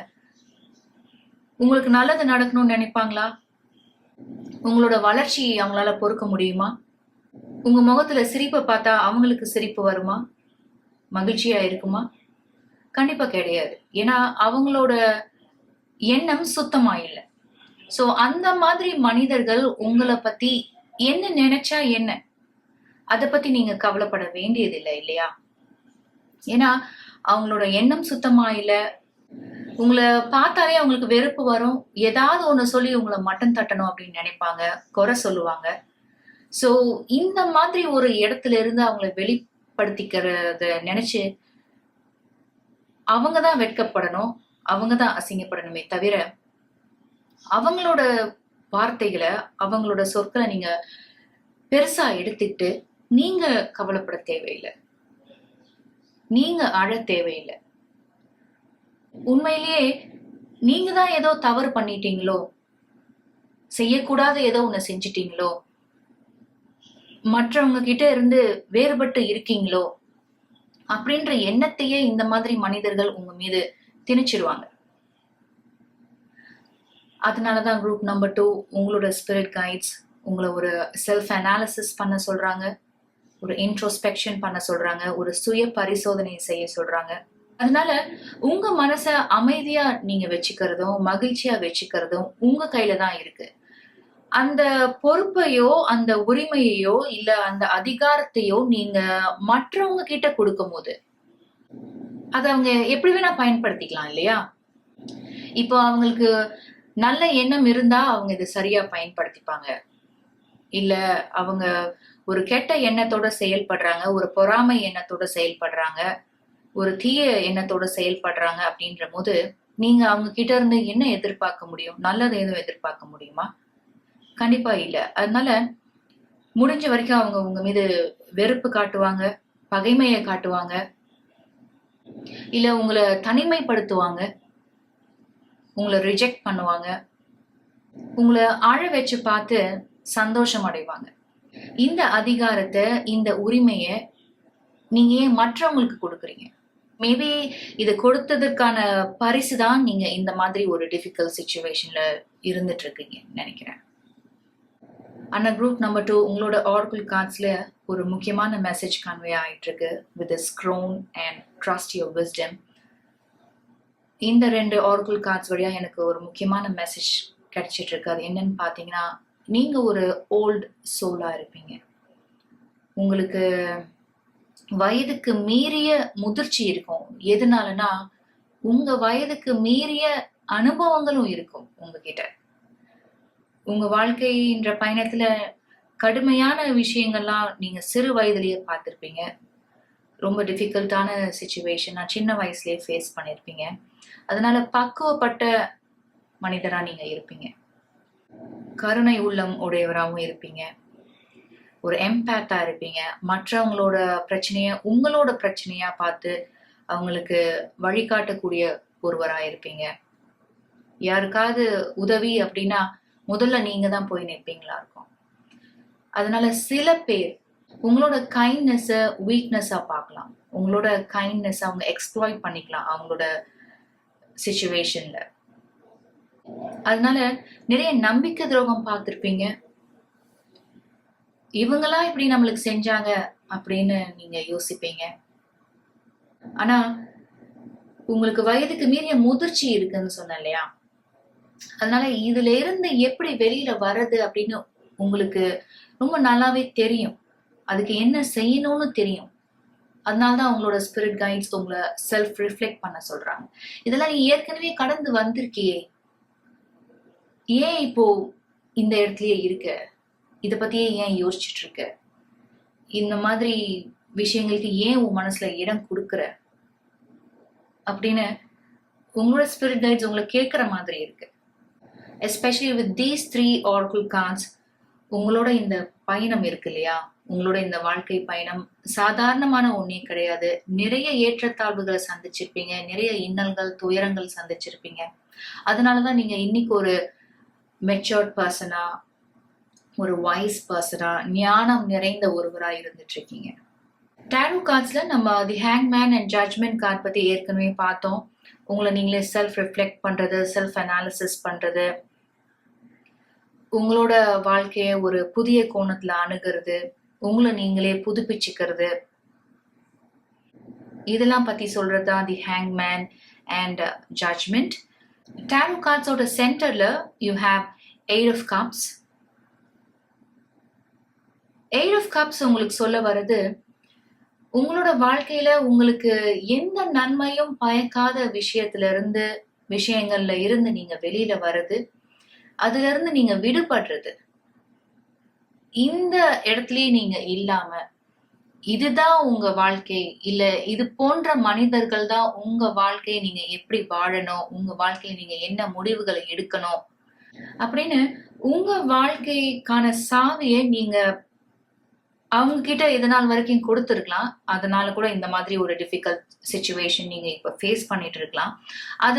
உங்களுக்கு நல்லது நடக்கணும்னு நினைப்பாங்களா? உங்களோட வளர்ச்சியை அவங்களால பொறுக்க முடியுமா? உங்க முகத்துல சிரிப்பை பார்த்தா அவங்களுக்கு சிரிப்பு வருமா? மகிழ்ச்சியா இருக்குமா? கண்டிப்பா கிடையாது. ஏன்னா அவங்களோட எண்ணம் சுத்தமா இல்லை. சோ அந்த மாதிரி மனிதர்கள் உங்களை பத்தி என்ன நினைச்சா என்ன, அதை பத்தி நீங்க கவலைப்பட வேண்டியது இல்லை இல்லையா? ஏன்னா அவங்களோட எண்ணம் சுத்தமா இல்லை. உங்களை பார்த்தாலே அவங்களுக்கு வெறுப்பு வரும். ஏதாவது ஒண்ணு சொல்லி உங்களை மட்டம் தட்டணும் அப்படின்னு நினைப்பாங்க, குறை சொல்லுவாங்க. சோ இந்த மாதிரி ஒரு இடத்துல இருந்து அவங்களை வெளிப்படுத்திக்கிறத நினைச்சு அவங்கதான் வெட்கப்படணும், அவங்கதான் அசிங்கப்படணுமே தவிர அவங்களோட வார்த்தைகளை, அவங்களோட சொற்களை நீங்க பெருசா எடுத்துட்டு நீங்க கவலைப்பட தேவையில்லை, நீங்க அழ தேவையில்லை. உண்மையிலேயே நீங்க தான் ஏதோ தவறு பண்ணிட்டீங்களோ, செய்யக்கூடாத ஏதோ ஒண்ணு செஞ்சிட்டீங்களோ, மற்றவங்க கிட்ட இருந்து வேறுபட்டு இருக்கீங்களோ அப்படின்ற எண்ணத்தையே இந்த மாதிரி மனிதர்கள் உங்க மீது திணிச்சிருவாங்க. அதனாலதான் குரூப் நம்பர் 2 உங்களோட ஸ்பிரிட் கைட்ஸ் உங்களை ஒரு செல்ஃப் அனாலிசிஸ் பண்ண சொல்றாங்க, ஒரு இன்ட்ரோஸ்பெக்ஷன் பண்ண சொல்றாங்க, ஒரு சுய பரிசோதனை செய்ய சொல்றாங்க. அதனால உங்க மனச அமைதியா நீங்க வச்சுக்கிறதும் மகிழ்ச்சியா வச்சுக்கிறதும் உங்க கையில தான் இருக்கு. அந்த பொறுப்பையோ அந்த உரிமையையோ இல்ல அந்த அதிகாரத்தையோ நீங்க மற்றவங்க கிட்ட கொடுக்கும் போது அதை அவங்க எப்படி வேணா பயன்படுத்திக்கலாம் இல்லையா? இப்போ அவங்களுக்கு நல்ல எண்ணம் இருந்தா அவங்க இதை சரியா பயன்படுத்திப்பாங்க. இல்ல அவங்க ஒரு கெட்ட எண்ணத்தோட செயல்படுறாங்க, ஒரு பொறாமை எண்ணத்தோட செயல்படுறாங்க, ஒரு தீய எண்ணத்தோட செயல்படுறாங்க அப்படின்ற போது நீங்க அவங்க கிட்ட இருந்து என்ன எதிர்பார்க்க முடியும்? நல்லது எதுவும் எதிர்பார்க்க முடியுமா? கண்டிப்பா இல்ல. அதனால முடிஞ்ச வரைக்கும் அவங்க உங்க மீது வெறுப்பு காட்டுவாங்க, பகைமையை காட்டுவாங்க, இல்ல உங்களை தனிமைப்படுத்துவாங்க, உங்களை ரிஜெக்ட் பண்ணுவாங்க. உங்களை ஆழ வச்சு பார்த்து சந்தோஷம் அடைவாங்க. இந்த அதிகாரத்தை, இந்த உரிமையை நீங்க ஏன் மற்றவங்களுக்கு கொடுக்குறீங்க? மேபி இதை கொடுத்ததற்கான பரிசு தான் நீங்க இந்த மாதிரி ஒரு டிஃபிகல்ட் சுச்சுவேஷன்ல இருந்துட்டு இருக்கீங்க நினைக்கிறேன். அண்ணா குரூப் நம்பர் 2, உங்களோட ஆர்குல் கார்ட்ஸ்ல ஒரு முக்கியமான மெசேஜ் கன்வே ஆயிட்டு இருக்கு. With crone and trust your wisdom. இந்த 2 ஆர்குல் கார்ட்ஸ் வழியா எனக்கு ஒரு முக்கியமான மெசேஜ் கிடைச்சிட்டு இருக்கு. அது என்னன்னு பாத்தீங்கன்னா, நீங்க ஒரு ஓல்டு சோலா இருப்பீங்க. உங்களுக்கு வயதுக்கு மீறிய முதிர்ச்சி இருக்கும். எதனாலனா, உங்க வயதுக்கு மீறிய அனுபவங்களும் இருக்கும் உங்ககிட்ட. உங்க வாழ்க்கைன்ற பயணத்துல கடுமையான விஷயங்கள்லாம் நீங்க சிறு வயதிலேயே பார்த்திருப்பீங்க. ரொம்ப டிஃபிகல்ட்டான சிச்சுவேஷன் சின்ன வயசுலயே ஃபேஸ் பண்ணிருப்பீங்க. அதனால பக்குவப்பட்ட மனிதரா நீங்க இருப்பீங்க. கருணை உள்ளம் உடையவராகவும் இருப்பீங்க. ஒரு எம்பேத்தா இருப்பீங்க. மற்றவங்களோட பிரச்சனைய உங்களோட பிரச்சனையா பார்த்து அவங்களுக்கு வழிகாட்டக்கூடிய ஒருவரா இருப்பீங்க. யாருக்காவது உதவி அப்படின்னா முதல்ல நீங்க தான் போய் நிற்பீங்களா இருக்கும். அதனால சில பேர் உங்களோட கைண்ட்னஸ வீக்னஸா பார்க்கலாம். உங்களோட கைண்ட்னஸ் அவங்க எக்ஸ்ப்ளாய்ட் பண்ணிக்கலாம் அவங்களோட சிச்சுவேஷன்ல. அதனால நிறைய நம்பிக்கை துரோகம் பார்த்திருப்பீங்க. இவங்களா இப்படி நம்மளுக்கு செஞ்சாங்க அப்படின்னு நீங்க யோசிப்பீங்க. ஆனா உங்களுக்கு வயதுக்கு மீறிய முதிர்ச்சி இருக்குன்னு சொன்ன இல்லையா? அதனால இதுல இருந்து எப்படி வெளியில வர்றது அப்படின்னு உங்களுக்கு ரொம்ப நல்லாவே தெரியும். அதுக்கு என்ன செய்யணும்னு தெரியும். அதனாலதான் அவங்களோட ஸ்பிரிட் கைட்ஸ் உங்களை செல்ஃப் ரிஃப்ளெக்ட் பண்ண சொல்றாங்க. இதெல்லாம் நீ ஏற்கனவே கடந்து வந்திருக்கியே, ஏன் இப்போ இந்த இடத்துலயே இருக்க? இத பத்தியே ஏன் யோசிச்சுட்டு இருக்க? இந்த மாதிரி விஷயங்களுக்கு ஏன் உன் மனசுல இடம் கொடுக்குற அப்படின்னு உங்களோட ஸ்பிரிட் கைட்ஸ் உங்களை கேட்கிற மாதிரி இருக்கு. எஸ்பெஷலி வித் தீஸ் 3 ஆர்குல் கார்ட்ஸ், உங்களோட இந்த பயணம் இருக்கு இல்லையா? உங்களோட இந்த வாழ்க்கை பயணம் சாதாரணமான ஒண்ணே கிடையாது. நிறைய ஏற்றத்தாழ்வுகளை சந்திச்சிருப்பீங்க. நிறைய இன்னல்கள், துயரங்கள் சந்திச்சிருப்பீங்க. அதனாலதான் நீங்க இன்னைக்கு ஒரு மெச்சூர்ட் பர்சனா, ஒரு வைஸ் பர்சனா, ஞானம் நிறைந்த ஒருவரா இருந்துட்டு இருக்கீங்க. டேரோ கார்ட்ஸ்ல நம்ம தி ஹேங்மேன் அண்ட் ஜட்ஜ்மெண்ட் கார்ட் பத்தி ஏற்கனவே பார்த்தோம். உங்களை நீங்களே செல்ஃப் ரிஃப்ளெக்ட் பண்றது, செல்ஃப் அனாலிசிஸ் பண்றது, உங்களோட வாழ்க்கைய ஒரு புதிய கோணத்துல அணுகிறது, உங்களை நீங்களே புதுப்பிச்சுக்கிறது, இதெல்லாம் பத்தி சொல்றதுதான் தி ஹேங்மேன் அண்ட் ஜட்ஜ்மெண்ட். டேரோ கார்ட்ஸோட சென்டர்ல you have 8 of cups. 8 of cups உங்களுக்கு சொல்ல வருது, உங்களோட வாழ்க்கையில உங்களுக்கு எந்த நன்மையும் பயக்காத விஷயங்கள்ல இருந்து நீங்க வெளியில வர்றது, அதுல இருந்து நீங்க விடுபடுறது. இந்த இடத்துலயே நீங்க இல்லாம, இதுதான் உங்க வாழ்க்கை, இல்ல இது போன்ற மனிதர்கள் தான் உங்க வாழ்க்கையை நீங்க எப்படி வாழணும், உங்க வாழ்க்கையில நீங்க என்ன முடிவுகளை எடுக்கணும் அப்படின்னு உங்க வாழ்க்கைக்கான சாவியை நீங்க அவங்க கிட்ட இதனால் வரைக்கும் கொடுத்துருக்கலாம். அதனால கூட இந்த மாதிரி ஒரு டிஃபிகல்ட் சிச்சுவேஷன் நீங்க இப்ப ஃபேஸ் பண்ணிட்டு இருக்கலாம். அத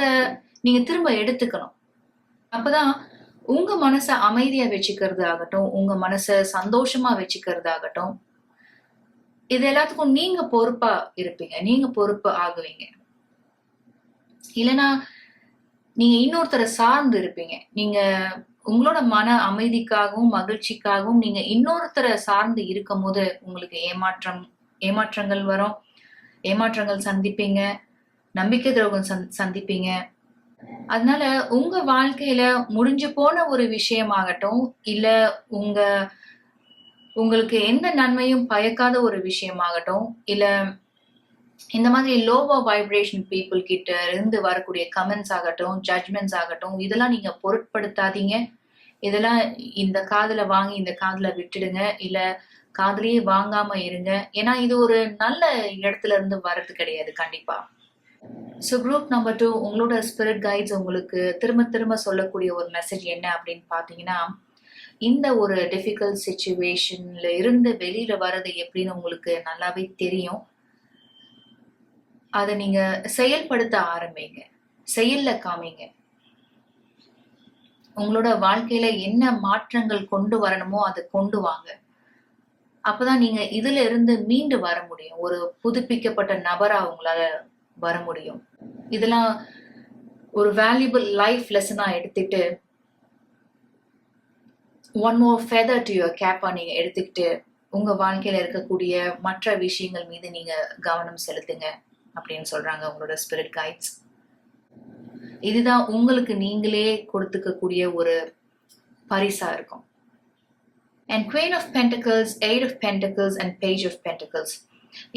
நீங்க திரும்ப எடுத்துக்கணும். அப்பதான் உங்க மனசை அமைதியா வச்சுக்கிறது ஆகட்டும், உங்க மனசை சந்தோஷமா வச்சுக்கிறது ஆகட்டும், இது எல்லாத்துக்கும் நீங்க பொறுப்பா இருப்பீங்க. நீங்க பொறுப்பு ஆகுவீங்க. இல்லைன்னா நீங்க இன்னொருத்தரை சார்ந்து இருப்பீங்க. நீங்க உங்களோட மன அமைதிக்காகவும் மகிழ்ச்சிக்காகவும் நீங்க இன்னொருத்தரை சார்ந்து இருக்கும் போது உங்களுக்கு ஏமாற்றங்கள் வரும், ஏமாற்றங்கள் சந்திப்பீங்க, நம்பிக்கை துரோகம் சந்திப்பீங்க. அதனால உங்க வாழ்க்கையில முடிஞ்சு போன ஒரு விஷயமாகட்டும், இல்ல உங்களுக்கு எந்த நன்மையும் பயக்காத ஒரு விஷயமாகட்டும், இல்ல இந்த மாதிரி லோவா வைப்ரேஷன் பீப்புள் கிட்ட இருந்து வரக்கூடிய கமெண்ட்ஸ் ஆகட்டும், ஜட்ஜ்மெண்ட்ஸ் ஆகட்டும், இதெல்லாம் நீங்க பொருட்படுத்தாதீங்க. இதெல்லாம் இந்த காதுல வாங்கி இந்த காதுல விட்டுடுங்க, இல்ல காதுலயே வாங்காம இருங்க. ஏன்னா இது ஒரு நல்ல இடத்துல இருந்து வர்றது கிடையாது கண்டிப்பா. ஸோ குரூப் நம்பர் 2, உங்களோட ஸ்பிரிட் கைட்ஸ் உங்களுக்கு திரும்ப திரும்ப சொல்லக்கூடிய ஒரு மெசேஜ் என்ன அப்படின்னு பாத்தீங்கன்னா, இந்த ஒரு டிஃபிகல்ட் சிச்சுவேஷன்ல இருந்து வெளியில வர்றது எப்படின்னு உங்களுக்கு நல்லாவே தெரியும். அதை நீங்க செயல்படுத்த ஆரம்பிங்க, செயல்ல காமிங்க. உங்களோட வாழ்க்கையில என்ன மாற்றங்கள் கொண்டு வரணுமோ அதை கொண்டு வாங்க. அப்பதான் நீங்க இதுல இருந்து மீண்டு வர முடியும். ஒரு புதுப்பிக்கப்பட்ட நபரா உங்களால வர முடியும். இதெல்லாம் ஒரு வேல்யூபிள் லைஃப் லெசனா எடுத்துட்டு one more feather to your கேப்பா நீங்க எடுத்துக்கிட்டு உங்க வாழ்க்கையில இருக்கக்கூடிய மற்ற விஷயங்கள் மீது நீங்க கவனம் செலுத்துங்க அப்படின்னு சொல்றாங்க உங்களோட ஸ்பிரிட் கைட்ஸ். இதுதான் உங்களுக்கு நீங்களே கொடுத்துக்கக்கூடிய ஒரு பரிசா இருக்கும். And Queen of Pentacles, Eight of Pentacles and Page of Pentacles.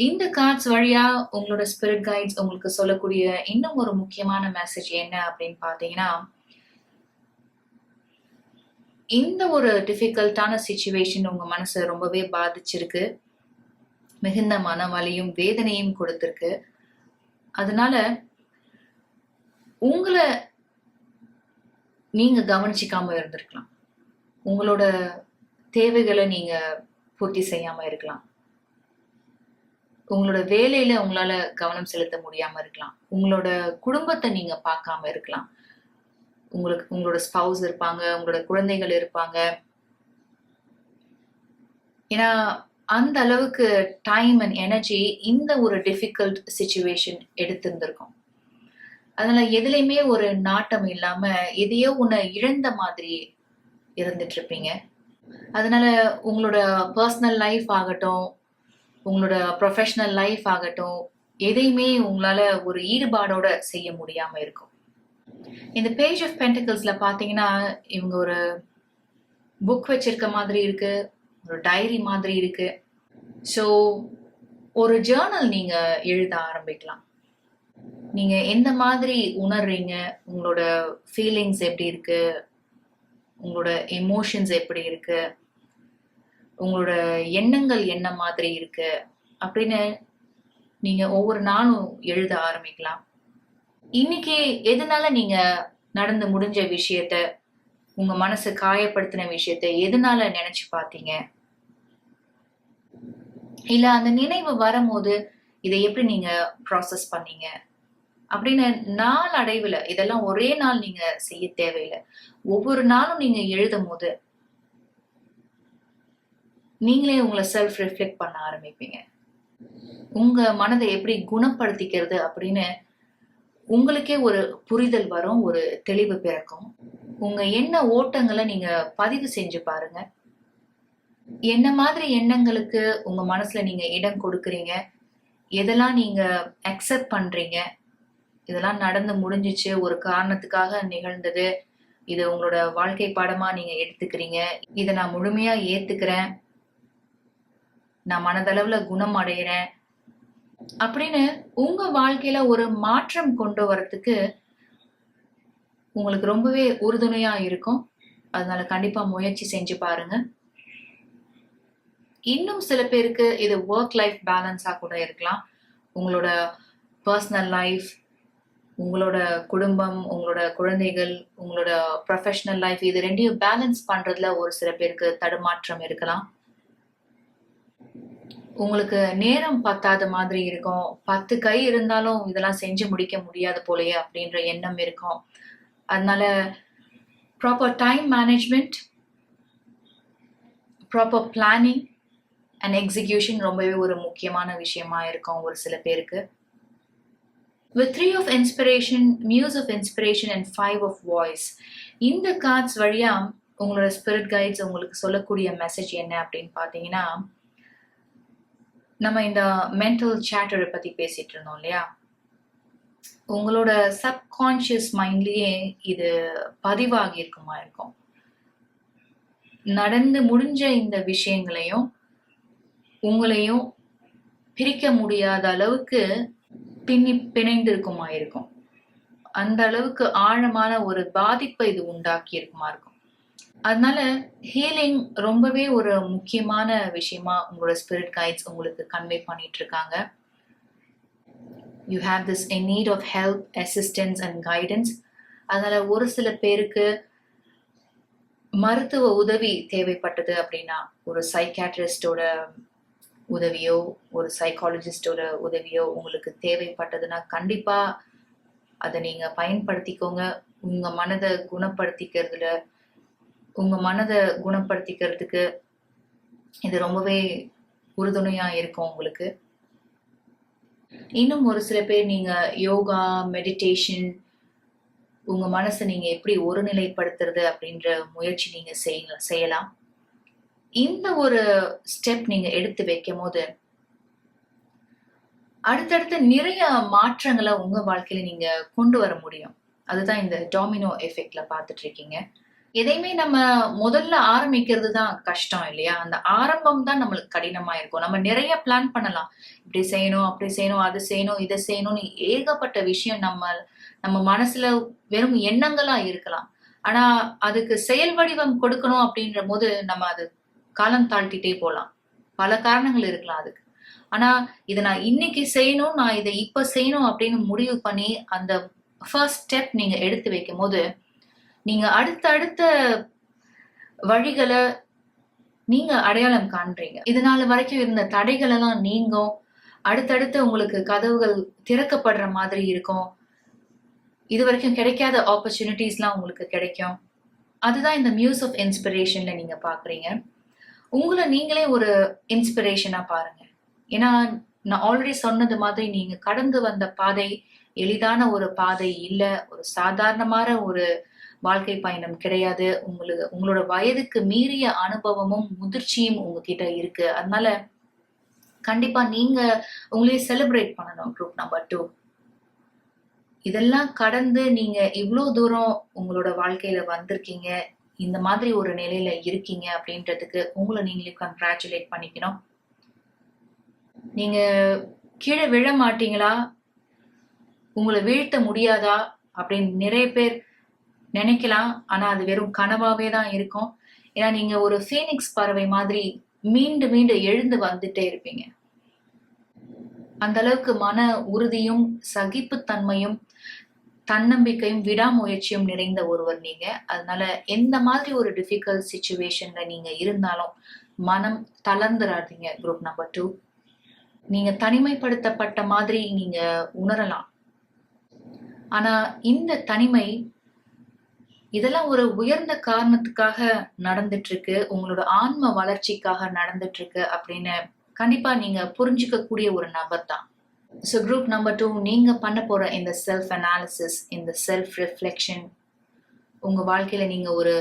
இந்த கார்ட்ஸ் வழியா உங்களோட ஸ்பிரிட் கைட்ஸ் உங்களுக்கு சொல்லக்கூடிய இன்னும் ஒரு முக்கியமான மெசேஜ் என்ன அப்படின்னு பாத்தீங்கன்னா, இந்த ஒரு டிஃபிகல்ட்டான சிச்சுவேஷன் உங்க மனசை ரொம்பவே பாதிச்சிருக்கு, மிகுந்த மன வலியும் வேதனையும் கொடுத்திருக்கு. அதனால உங்களை நீங்க கவனிச்சிக்காம இருந்திருக்கலாம், உங்களோட தேவைகளை நீங்க பூர்த்தி செய்யாம இருக்கலாம், உங்களோட வேலையில உங்களால கவனம் செலுத்த முடியாம இருக்கலாம், உங்களோட குடும்பத்தை நீங்க பார்க்காம இருக்கலாம், உங்களோட ஸ்பவுஸ் இருப்பாங்க, உங்களோட குழந்தைகள் இருப்பாங்க. ஏன்னா அந்த அளவுக்கு டைம் அண்ட் எனர்ஜி இந்த ஒரு டிஃபிகல்ட் சிச்சுவேஷன் எடுத்திருந்திருக்கும். அதனால எதுலையுமே ஒரு நாட்டம் இல்லாம எதையோ ஒண்ணு இழந்த மாதிரி இருந்துட்டு இருப்பீங்க. அதனால உங்களோட பர்சனல் லைஃப் ஆகட்டும், உங்களோட ப்ரொஃபஷனல் லைஃப் ஆகட்டும், எதையுமே உங்களால ஒரு ஈடுபாடோட செய்ய முடியாம இருக்கும். இந்த பேஜ் ஆஃப் பென்டிகல்ஸ்ல பாத்தீங்கன்னா, இவங்க ஒரு புக் வச்சிருக்க மாதிரி இருக்கு, ஒரு டைரி மாதிரி இருக்கு. ஸோ ஒரு ஜேர்னல் நீங்க எழுத ஆரம்பிக்கலாம். நீங்க எந்த மாதிரி உணர்றீங்க, உங்களோட ஃபீலிங்ஸ் எப்படி இருக்கு, உங்களோட எமோஷன்ஸ் எப்படி இருக்கு, உங்களோட எண்ணங்கள் என்ன மாதிரி இருக்கு அப்படின்னு நீங்க ஒவ்வொரு நாளும் எழுத ஆரம்பிக்கலாம். இன்னைக்கு எதனால நீங்க நடந்து முடிஞ்ச விஷயத்த, உங்க மனசு காயப்படுத்தின விஷயத்த எதனால நினைச்சு பார்த்தீங்க, இல்ல அந்த நினைவு வரும்போது இதை எப்படி நீங்க ப்ராசஸ் பண்ணீங்க அப்படின்னு நாள் அடைவுல, இதெல்லாம் ஒரே நாள் நீங்க செய்ய தேவையில்லை. ஒவ்வொரு நாளும் நீங்க எழுதும் போது நீங்களே உங்களை செல்ஃப் ரிஃப்ளெக்ட் பண்ண ஆரம்பிப்பீங்க. உங்க மனதை எப்படி குணப்படுத்திக்கிறது அப்படின்னு உங்களுக்கே ஒரு புரிதல் வரும், ஒரு தெளிவு பிறக்கும். உங்க எண்ண ஓட்டங்களை நீங்க பதிவு செஞ்சு பாருங்க. என்ன மாதிரி எண்ணங்களுக்கு உங்க மனசுல நீங்க இடம் கொடுக்குறீங்க, எதெல்லாம் நீங்க அக்செப்ட் பண்றீங்க, இதெல்லாம் நடந்து முடிஞ்சிச்சு, ஒரு காரணத்துக்காக நிகழ்ந்தது, இது உங்களோட வாழ்க்கை பாடமா நீங்க எடுத்துக்கிறீங்க, இதை நான் முழுமையா ஏத்துக்கிறேன், நான் மனதளவுல குணம் அடைகிறேன் அப்படின்னு உங்க வாழ்க்கையில ஒரு மாற்றம் கொண்டு வரத்துக்கு உங்களுக்கு ரொம்பவே உறுதுணையா இருக்கும். அதனால கண்டிப்பா முயற்சி செஞ்சு பாருங்க. இன்னும் சில பேருக்கு இது ஒர்க் லைஃப் பேலன்ஸா கூட இருக்கலாம். உங்களோட பர்சனல் லைஃப், உங்களோட குடும்பம், உங்களோட குழந்தைகள், உங்களோட ப்ரொஃபஷனல் லைஃப், இது ரெண்டையும் பேலன்ஸ் பண்றதுல ஒரு சில பேருக்கு தடுமாற்றம் இருக்கலாம். உங்களுக்கு நேரம் பத்தாத மாதிரி இருக்கும், 10 கை இருந்தாலும் இதெல்லாம் செஞ்சு முடிக்க முடியாது போலயே அப்படின்ற எண்ணம் இருக்கும். அதனால proper time management, proper planning and execution ரொம்பவே ஒரு முக்கியமான விஷயமா இருக்கும் ஒரு சில பேருக்கு. With 3 of Inspiration, Muse of Inspiration and 5 of Voice, இந்த கார்ட்ஸ் வழியா உங்களோட ஸ்பிரிட் கைட்ஸ் உங்களுக்கு சொல்லக்கூடிய மெசேஜ் என்ன அப்படின்னு பார்த்தீங்கன்னா, நம்ம இந்த மென்டல் சேட்டரை பத்தி பேசிட்டு இருந்தோம் இல்லையா, உங்களோட சப்கான்ஷியஸ் மைண்ட்லயே இது பதிவாகி இருக்குமா இருக்கும். நடந்து முடிஞ்ச இந்த விஷயங்களையும் உங்களையும் பிரிக்க முடியாத அளவுக்கு பிணைந்து இருக்குமா இருக்கும். அந்த அளவுக்கு ஆழமான ஒரு பாதிப்பை இது உண்டாக்கி இருக்குமா இருக்கும். அதனால ஹீலிங் ரொம்பவே ஒரு முக்கியமான விஷயமா உங்களோட ஸ்பிரிட் கைட்ஸ் உங்களுக்கு கன்வே பண்ணிட்டு இருக்காங்க. You have this in need of help, assistance and guidance. அதனால ஒரு சில பேருக்கு மருத்துவ உதவி தேவைப்பட்டது அப்படின்னா, ஒரு சைக்காட்ரிஸ்டோட உதவியோ, ஒரு சைக்காலஜிஸ்டோட உதவியோ உங்களுக்கு தேவைப்பட்டதுன்னா கண்டிப்பா அதை நீங்க பயன்படுத்திக்கோங்க. உங்க மனதை குணப்படுத்திக்கிறதுல உங்க மனதை குணப்படுத்திக்கிறதுக்கு இது ரொம்பவே உறுதுணையா இருக்கும் உங்களுக்கு. இன்னும் ஒரு சில பேர் நீங்க யோகா, மெடிடேஷன், உங்க மனசை நீங்க எப்படி ஒருநிலைப்படுத்துறது அப்படின்ற முயற்சி நீங்க செய்யலாம். இந்த ஒரு ஸ்டெப் நீங்க எடுத்து வைக்கும் போது அடுத்தடுத்து நிறைய மாற்றங்களை உங்க வாழ்க்கையில நீங்க கொண்டு வர முடியும். அதுதான் இந்த டாமினோ எஃபெக்ட்ல பார்த்துட்டு இருக்கீங்க. எதையுமே நம்ம முதல்ல ஆரம்பிக்கிறது தான் கஷ்டம் இல்லையா? அந்த ஆரம்பம் தான் நம்மளுக்கு கடினமா இருக்கும். நம்ம நிறைய பிளான் பண்ணலாம். இப்படி செய்யணும், அப்படி செய்யணும், அது செய்யணும், இதை செய்யணும்னு ஏகப்பட்ட விஷயம் நம்ம மனசுல வெறும் எண்ணங்களா இருக்கலாம். ஆனா அதுக்கு செயல் வடிவம் கொடுக்கணும் அப்படின்ற போது நம்ம அது காலம் தாழ்த்திட்டே போலாம். பல காரணங்கள் இருக்கலாம் அதுக்கு. ஆனா இதை நான் இன்னைக்கு செய்யணும், நான் இதை இப்ப செய்யணும் அப்படின்னு முடிவு பண்ணி அந்த ஃபர்ஸ்ட் ஸ்டெப் நீங்க எடுத்து வைக்கும் போது நீங்க அடுத்த வழிகளை நீங்க அடையாளம் காண்றீங்க. இதனால வரைக்கும் இருந்த தடைகள் எல்லாம் நீங்கும். அடுத்தடுத்து உங்களுக்கு கதவுகள் திறக்கப்படுற மாதிரி இருக்கும். இது வரைக்கும் கிடைக்காத ஆப்பர்ச்சுனிட்டிஸ்லாம் உங்களுக்கு கிடைக்கும். அதுதான் இந்த மியூஸ் ஆஃப் இன்ஸ்பிரேஷன்ல நீங்க பாக்குறீங்க. உங்களை நீங்களே ஒரு இன்ஸ்பிரேஷனா பாருங்க. ஏன்னா நான் ஆல்ரெடி சொன்னது மாதிரி நீங்க கடந்து வந்த பாதை எளிதான ஒரு பாதை இல்ல, ஒரு சாதாரணமான ஒரு வாழ்க்கை பயணம் கிடையாது. உங்களோட வயதுக்கு மீறிய அனுபவமும் முதிர்ச்சியும் உங்ககிட்ட இருக்கு. அதனால கண்டிப்பா நீங்க உங்களையே செலிப்ரேட் பண்ணணும். குரூப் நம்பர் 2 இதெல்லாம் கடந்து நீங்க இவ்வளவு தூரம் உங்களோட வாழ்க்கையில வந்திருக்கீங்க, இந்த மாதிரி ஒரு நிலையில இருக்கீங்க அப்படின்றதுக்கு உங்களை நீங்களே கங்க்ராச்சுலேட் பண்ணிக்கணும். நீங்க கீழே விழ மாட்டீங்களா, உங்களை வீழ்த்த முடியாதா அப்படின்னு நிறைய பேர் நினைக்கலாம். ஆனா அது வெறும் கனவாவே தான் இருக்கும். ஏன்னா நீங்க ஒரு ஃபீனிக்ஸ் பறவை மாதிரி மீண்டும் மீண்டும் எழுந்து வந்துட்டே இருப்பீங்க. அந்த அளவுக்கு மன உறுதியும் சகிப்புத்தன்மையும் தன்னம்பிக்கையும் விடாமுயற்சியும் நிறைந்த ஒருவர் நீங்க. அதனால எந்த மாதிரி ஒரு டிஃபிகல்ட் சிச்சுவேஷன்ல நீங்க இருந்தாலும் மனம் தளர்ந்துடாதீங்க. குரூப் நம்பர் 2 நீங்க தனிமைப்படுத்தப்பட்ட மாதிரி நீங்க உணரலாம். ஆனா இந்த தனிமை இதெல்லாம் ஒரு உயர்ந்த காரணத்துக்காக நடந்துட்டு இருக்கு, உங்களோட ஆன்ம வளர்ச்சிக்காக நடந்துட்டு இருக்கு அப்படின்னு கண்டிப்பா நீங்க புரிஞ்சுக்க கூடிய ஒரு நபர் தான். ஸோ குரூப் நம்பர் 2 நீங்க பண்ண போற இந்த செல்ஃப் அனாலிசிஸ், இந்த செல்ஃப் ரிஃப்ளெக்ஷன் உங்க வாழ்க்கையில நீங்க ஒரு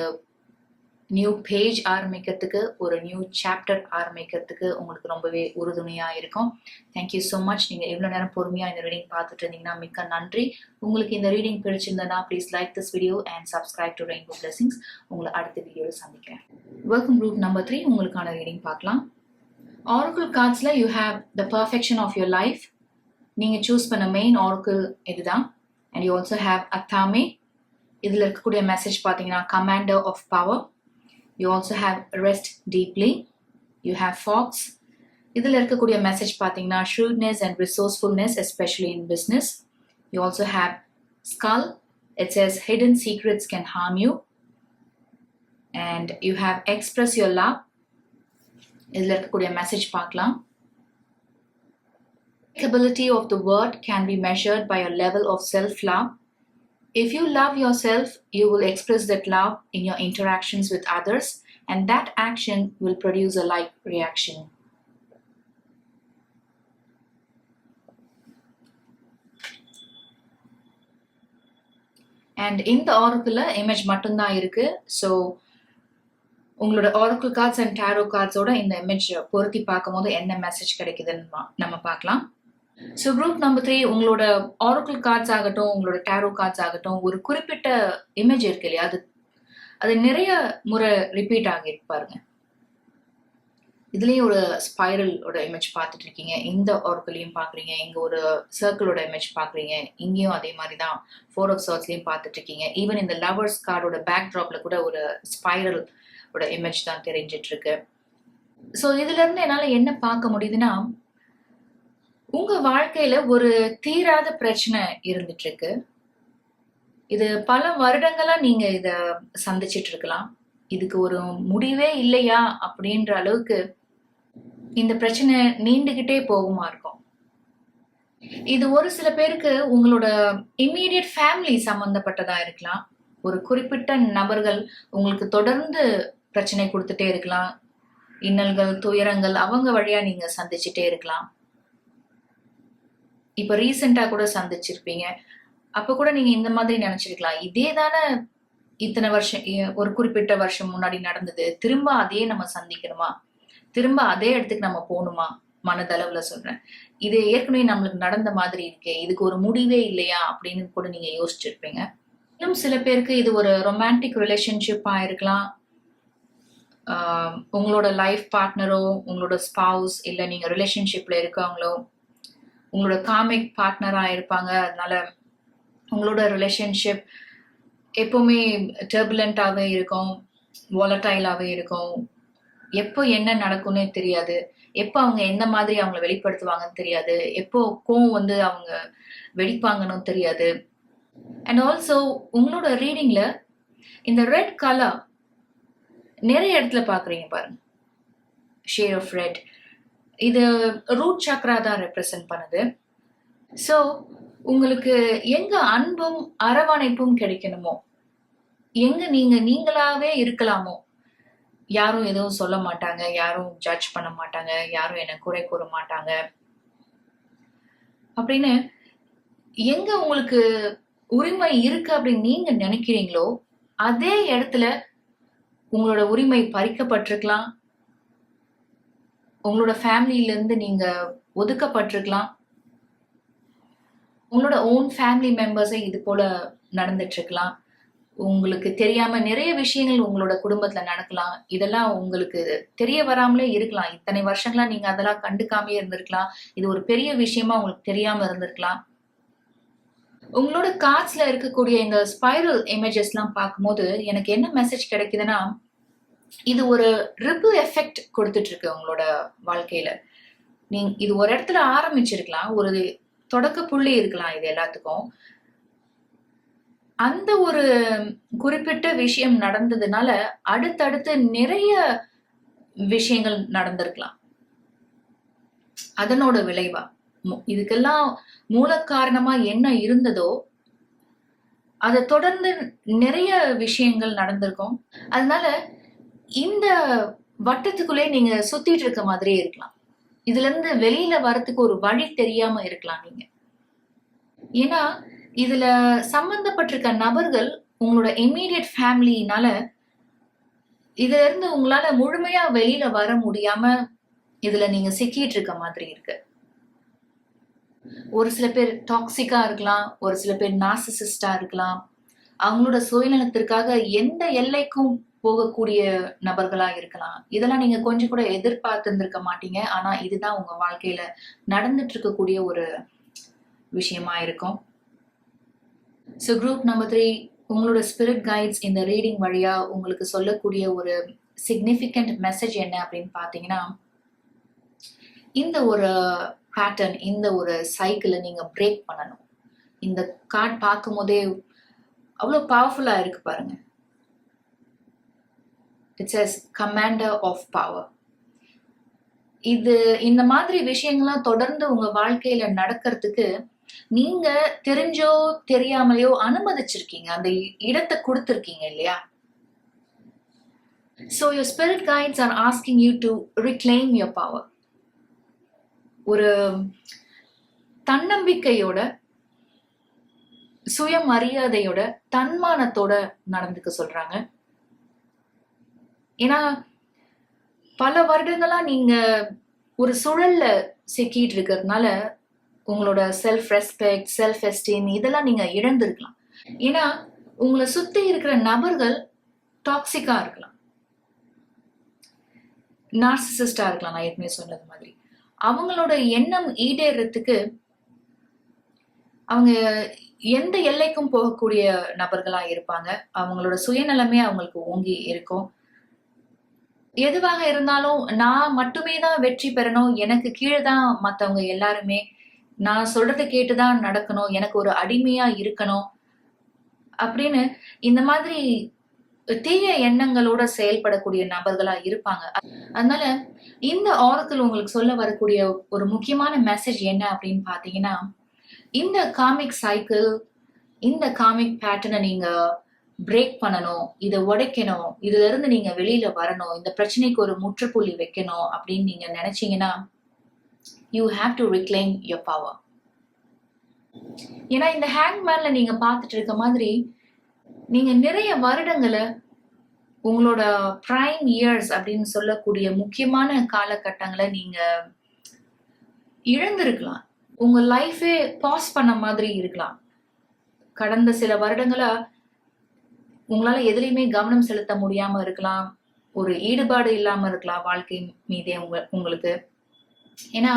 நியூ பேஜ் ஆரம்பிக்கிறதுக்கு, ஒரு நியூ சாப்டர் ஆரம்பிக்கிறதுக்கு உங்களுக்கு ரொம்பவே உறுதுணையா இருக்கும். Thank you so much. நீங்க இவ்வளவு நேரம் பொறுமையா இந்த ரீடிங் பார்த்துட்டு இருந்தீங்கன்னா மிக்க நன்றி. உங்களுக்கு இந்த ரீடிங் பிடிச்சிருந்தா please like this video and subscribe to rainbow blessings. உங்களை அடுத்த வீடியோவில் சந்திக்கிறேன். வெல்கம். குரூப் நம்பர் 3 உங்களுக்கான ரீடிங் பார்க்கலாம். ஆரக்கிள் கார்ட்ஸ்ல you have the perfection of your life. நீங்க சூஸ் பண்ண மெயின் ஆரக்கிள் இதுதான். And you also have athame. இதுல இருக்கக்கூடிய மெசேஜ் பார்த்தீங்கன்னா commander of power. You also have rest deeply. You have fox. இதில் இருக்கக்கூடிய மெசேஜ் பார்த்தீங்கன்னா shrewdness and resourcefulness, especially in business. You also have skull. It says hidden secrets can harm you. And you have express your love. இதில் இருக்கக்கூடிய message பார்க்கலாம். Ability of the word can be measured by your level of self-love. If you love yourself, you will express that love in your interactions with others, and that action will produce a like reaction. And in the oracle image மட்டும்தான் இருக்கு. So உங்களோட oracle cards and tarot cards ஓட இந்த image பொருத்தி பார்க்கும்போது என்ன message கிடைக்குதுன்னு நம்ம பார்க்கலாம். ஸோ குரூப் நம்பர் 3 உங்களோட ஆரக்கிள் கார்ட்ஸ் ஆகட்டும், உங்களோட டேரோ கார்ட்ஸ் ஆகட்டும், ஒரு குறிப்பிட்ட இமேஜ் இருக்கு இல்லையா, அது நிறைய முறை ரிப்பீட் ஆகிருக்கு பாருங்க. இதுலயும் ஒரு ஸ்பைரலோட இமேஜ் பார்த்துட்டு இருக்கீங்க, இந்த ஆரக்கிளையும் பாக்குறீங்க, இங்க ஒரு சர்க்கிளோட இமேஜ் பாக்குறீங்க, இங்கேயும் அதே மாதிரி தான் 4 of Swordsலயும் பார்த்துட்டு இருக்கீங்க. ஈவன் இந்த லவர்ஸ் கார்டோட பேக் ட்ராப்ல கூட ஒரு ஸ்பைரலோட இமேஜ் தான் தெரிஞ்சிட்டு இருக்கு. ஸோ இதுல இருந்து என்னால என்ன பார்க்க முடியுதுன்னா, உங்க வாழ்க்கையில ஒரு தீராத பிரச்சனை இருந்துட்டு இருக்கு. இது பல வருடங்களா நீங்க இத சந்திச்சிட்டு இருக்கலாம். இதுக்கு ஒரு முடிவே இல்லையா அப்படின்ற அளவுக்கு இந்த பிரச்சனை நீண்டுகிட்டே போகுமா இருக்கும். இது ஒரு சில பேருக்கு உங்களோட இம்மீடியட் ஃபேமிலி சம்பந்தப்பட்டதா இருக்கலாம். ஒரு குறிப்பிட்ட நபர்கள் உங்களுக்கு தொடர்ந்து பிரச்சனை கொடுத்துட்டே இருக்கலாம். இன்னல்கள், துயரங்கள் அவங்க வழியா நீங்க சந்திச்சுட்டே இருக்கலாம். இப்ப ரீசெண்டா கூட சந்திச்சிருப்பீங்க. அப்ப கூட நீங்க இந்த மாதிரி நினைச்சிருக்கலாம். இதே தானே இத்தனை வருஷம் ஒரு குறிப்பிட்ட வருஷம் முன்னாடி நடந்தது. திரும்ப அதே நம்ம சந்திக்கணுமா? திரும்ப அதே இடத்துக்கு நம்ம போகணுமா? மனதளவுல சொல்றேன். இது ஏற்கனவே நம்மளுக்கு நடந்த மாதிரி இருக்கே. இதுக்கு ஒரு முடிவே இல்லையா? அப்படின்னு கூட நீங்க யோசிச்சிருப்பீங்க. இன்னும் சில பேருக்கு இது ஒரு ரொமான்டிக் ரிலேஷன்ஷிப்பா இருக்கலாம். உங்களோட லைஃப் பார்ட்னரோ, உங்களோட ஸ்பவுஸ், இல்ல நீங்க ரிலேஷன்ஷிப்ல இருக்கவங்களோ, உங்களோட காமிக் பார்ட்னரா இருப்பாங்க. அதனால உங்களோட ரிலேஷன்ஷிப் எப்பவுமே டர்புலண்டாவே இருக்கும், வாலடைலாவே இருக்கும். எப்போ என்ன நடக்கும்னே தெரியாது. எப்போ அவங்க எந்த மாதிரி அவங்கள வெளிப்படுத்துவாங்கன்னு தெரியாது. எப்போ கோவம் வந்து அவங்க வெடிப்பாங்கன்னு தெரியாது. அண்ட் ஆல்சோ உங்களோட ரீடிங்ல இந்த ரெட் கலர் நிறைய இடத்துல பாக்குறீங்க பாருங்க. Shade of red. இது ரூட் சக்ரா தான் ரெப்ரசன்ட் பண்ணுது. ஸோ உங்களுக்கு எங்க அன்பும் அரவணைப்பும் கிடைக்கணுமோ, எங்க நீங்க நீங்களாவே இருக்கலாமோ, யாரும் எதுவும் சொல்ல மாட்டாங்க, யாரும் ஜட்ஜ் பண்ண மாட்டாங்க, யாரும் என்ன குறை கூற மாட்டாங்க அப்படின்னு எங்க உங்களுக்கு உரிமை இருக்கு அப்படின்னு நீங்க நினைக்கிறீங்களோ அதே இடத்துல உங்களோட உரிமை பறிக்கப்பட்டிருக்கலாம். உங்களோட ஃபேமிலியில இருந்து நீங்க ஒதுக்கப்பட்டிருக்கலாம். உங்களோட ஓன் ஃபேமிலி மெம்பர்ஸே இது போல நடந்துட்டு இருக்கலாம். உங்களுக்கு தெரியாம நிறைய விஷயங்கள் உங்களோட குடும்பத்துல நடக்கலாம். இதெல்லாம் உங்களுக்கு தெரிய வராமலே இருக்கலாம். இத்தனை வருஷங்களா நீங்க அதெல்லாம் கண்டுக்காமயே இருந்திருக்கலாம். இது ஒரு பெரிய விஷயமா உங்களுக்கு தெரியாம இருந்திருக்கலாம். உங்களோட கார்ட்ஸ்ல இருக்கக்கூடிய இந்த ஸ்பைரல் இமேஜஸ் எல்லாம் பார்க்கும்போது எனக்கு என்ன மெசேஜ் கிடைக்குதுன்னா, இது ஒரு ரிப்பிள் எஃபெக்ட் கொடுத்துட்டு இருக்கு உங்களோட வாழ்க்கையில. நீங்க இது ஒரு இடத்துல ஆரம்பிச்சிருக்கலாம், ஒரு தொடக்க புள்ளி இருக்கலாம் இது எல்லாத்துக்கும். அந்த ஒரு குறிப்பிட்ட விஷயம் நடந்ததுனால அடுத்தடுத்து நிறைய விஷயங்கள் நடந்திருக்கலாம். அதனோட விளைவா இதுக்கெல்லாம் மூல காரணமா என்ன இருந்ததோ அதை தொடர்ந்து நிறைய விஷயங்கள் நடந்திருக்கும். அதனால இந்த வட்டத்துக்குள்ளே நீங்க சுத்திட்டு இருக்க மாதிரியே இருக்கலாம். இதுல இருந்து வெளியில வரத்துக்கு ஒரு வழி தெரியாம இருக்கலாம் நீங்க. ஏன்னா இதுல சம்பந்தப்பட்டிருக்க நபர்கள் உங்களோட இம்மீடியட் ஃபேமிலினால இதுல இருந்து உங்களால முழுமையா வெளியில வர முடியாம இதுல நீங்க சிக்கிட்டு இருக்க மாதிரி இருக்கு. ஒரு சில பேர் டாக்ஸிக்கா இருக்கலாம், ஒரு சில பேர் நார்சிசிஸ்டா இருக்கலாம். அவங்களோட சுயநலத்திற்காக எந்த எல்லைக்கும் போகக்கூடிய நபர்களா இருக்கலாம். இதெல்லாம் நீங்க கொஞ்சம் கூட எதிர்பார்த்து இருந்திருக்க மாட்டீங்க. ஆனா இதுதான் உங்க வாழ்க்கையில நடந்துட்டு இருக்கக்கூடிய ஒரு விஷயமா இருக்கும். ஸோ குரூப் நம்பர் 3, உங்களோட ஸ்பிரிட் கைட்ஸ் இந்த ரீடிங் வழியா உங்களுக்கு சொல்லக்கூடிய ஒரு சிக்னிஃபிகண்ட் மெசேஜ் என்ன அப்படின்னு பார்த்தீங்கன்னா, இந்த ஒரு பேட்டர்ன், இந்த ஒரு சைக்கிளை நீங்க பிரேக் பண்ணணும். இந்த கார்டு பார்க்கும் போதே அவ்வளோ பவர்ஃபுல்லா இருக்கு பாருங்க. It says commander of power. இது இந்த மாதிரி விஷயங்கள்லாம் தொடர்ந்து உங்க வாழ்க்கையில நடக்கிறதுக்கு நீங்க தெரிஞ்சோ தெரியாமலையோ அனுமதிச்சிருக்கீங்க, அந்த இடத்தை கொடுத்திருக்கீங்க இல்லையா? So your spirit guides are asking you to reclaim your power. ஒரு தன்னம்பிக்கையோட, சுயமரியாதையோட, தன்மானத்தோட நடந்துக்க சொல்றாங்க. ஏன்னா பல வருடங்களா நீங்க ஒரு சுழல்ல சிக்கிட்டு இருக்கிறதுனால உங்களோட செல்ஃப் ரெஸ்பெக்ட், செல்ஃப் எஸ்டீம் இதெல்லாம் நீங்க இழந்திருக்கலாம். ஏன்னா உங்களை சுத்தி இருக்கிற நபர்கள் டாக்ஸிக்கா இருக்கலாம், நார்சிசிஸ்டா இருக்கலாம். நான் ஏற்கனவே சொன்னது மாதிரி அவங்களோட எண்ணம் ஈடேறதுக்கு அவங்க எந்த எல்லைக்கும் போகக்கூடிய நபர்களா இருப்பாங்க. அவங்களோட சுயநலமே அவங்களுக்கு ஓங்கி இருக்கும். எதுவாக இருந்தாலும் நான் மட்டுமே தான் வெற்றி பெறணும், எனக்கு கீழே தான் மற்றவங்க எல்லாருமே, நான் சொல்றதை கேட்டுதான் நடக்கணும், எனக்கு ஒரு அடிமையா இருக்கணும் அப்படின்னு இந்த மாதிரி தீய எண்ணங்களோட செயல்படக்கூடிய நபர்களா இருப்பாங்க. அதனால இந்த ஆரக்கிள் உங்களுக்கு சொல்ல வரக்கூடிய ஒரு முக்கியமான மெசேஜ் என்ன அப்படின்னு பாத்தீங்கன்னா, இந்த காமிக் சைக்கிள், இந்த காமிக் பேட்டர்னை நீங்க பிரேக் பண்ணணும், இதை உடைக்கணும், இதுல இருந்து நீங்க வெளியில வரணும், இந்த பிரச்சனைக்கு ஒரு முற்றுப்புள்ளி வைக்கணும் அப்படின்னு நீங்க நினைச்சீங்கன்னா, you have to reclaim your power. ஏன்னா இந்த ஹேங்மேன்ல நீங்க பார்த்துட்டு இருக்க மாதிரி நீங்க நிறைய வருடங்களை உங்களோட பிரைம் இயர்ஸ் அப்படின்னு சொல்லக்கூடிய முக்கியமான காலகட்டங்களை நீங்க இழந்திருக்கலாம். உங்க லைஃபே பாஸ் பண்ண மாதிரி இருக்கலாம். கடந்த சில வருடங்களா உங்களால எதுலையுமே கவனம் செலுத்த முடியாம இருக்கலாம். ஒரு ஈடுபாடு இல்லாம இருக்கலாம் வாழ்க்கை மீதே உங்களுக்கு. ஏன்னா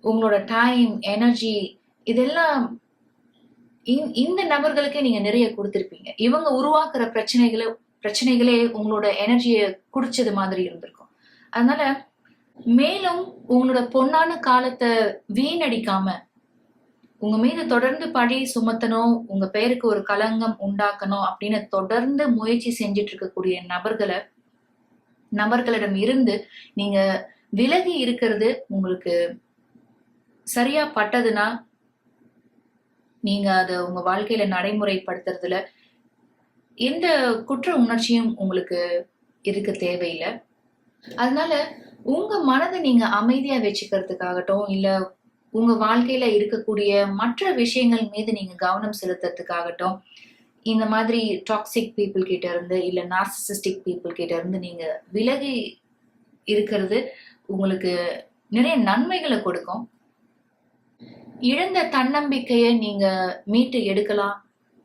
உங்களோட டைம், எனர்ஜி இதெல்லாம் இந்த நபர்களுக்கே நீங்க நிறைய கொடுத்திருப்பீங்க. இவங்க உருவாக்குற பிரச்சனைகளே உங்களோட எனர்ஜியை குடிச்சது மாதிரி இருந்திருக்கும். அதனால மேலும் உங்களோட பொன்னான காலத்தை வீணடிக்காம உங்க மீது தொடர்ந்து பழி சுமத்தணும், உங்க பெயருக்கு ஒரு களங்கம் உண்டாக்கணும் அப்படின்னு தொடர்ந்து முயற்சி செஞ்சிட்டு இருக்கக்கூடிய நபர்களிடம் இருந்து நீங்க விலகி இருக்கிறது உங்களுக்கு சரியா பட்டதுன்னா நீங்க அதை உங்க வாழ்க்கையில நடைமுறைப்படுத்துறதுல எந்த குற்ற உணர்ச்சியும் உங்களுக்கு இருக்க தேவையில்லை. அதனால உங்க மனதை நீங்க அமைதியா வச்சுக்கிறதுக்காகட்டும், இல்ல உங்க வாழ்க்கையில இருக்கக்கூடிய மற்ற விஷயங்கள் மீது நீங்க கவனம் செலுத்துறதுக்காகட்டும், இந்த மாதிரி டாக்ஸிக் பீப்புள் கிட்ட இருந்து இல்ல நார்சிசிஸ்டிக் பீப்புள் கிட்ட இருந்து நீங்க விலகி இருக்கிறது உங்களுக்கு நிறைய நன்மைகளை கொடுக்கும். இழந்த தன்னம்பிக்கையை நீங்க மீட்டு எடுக்கலாம்.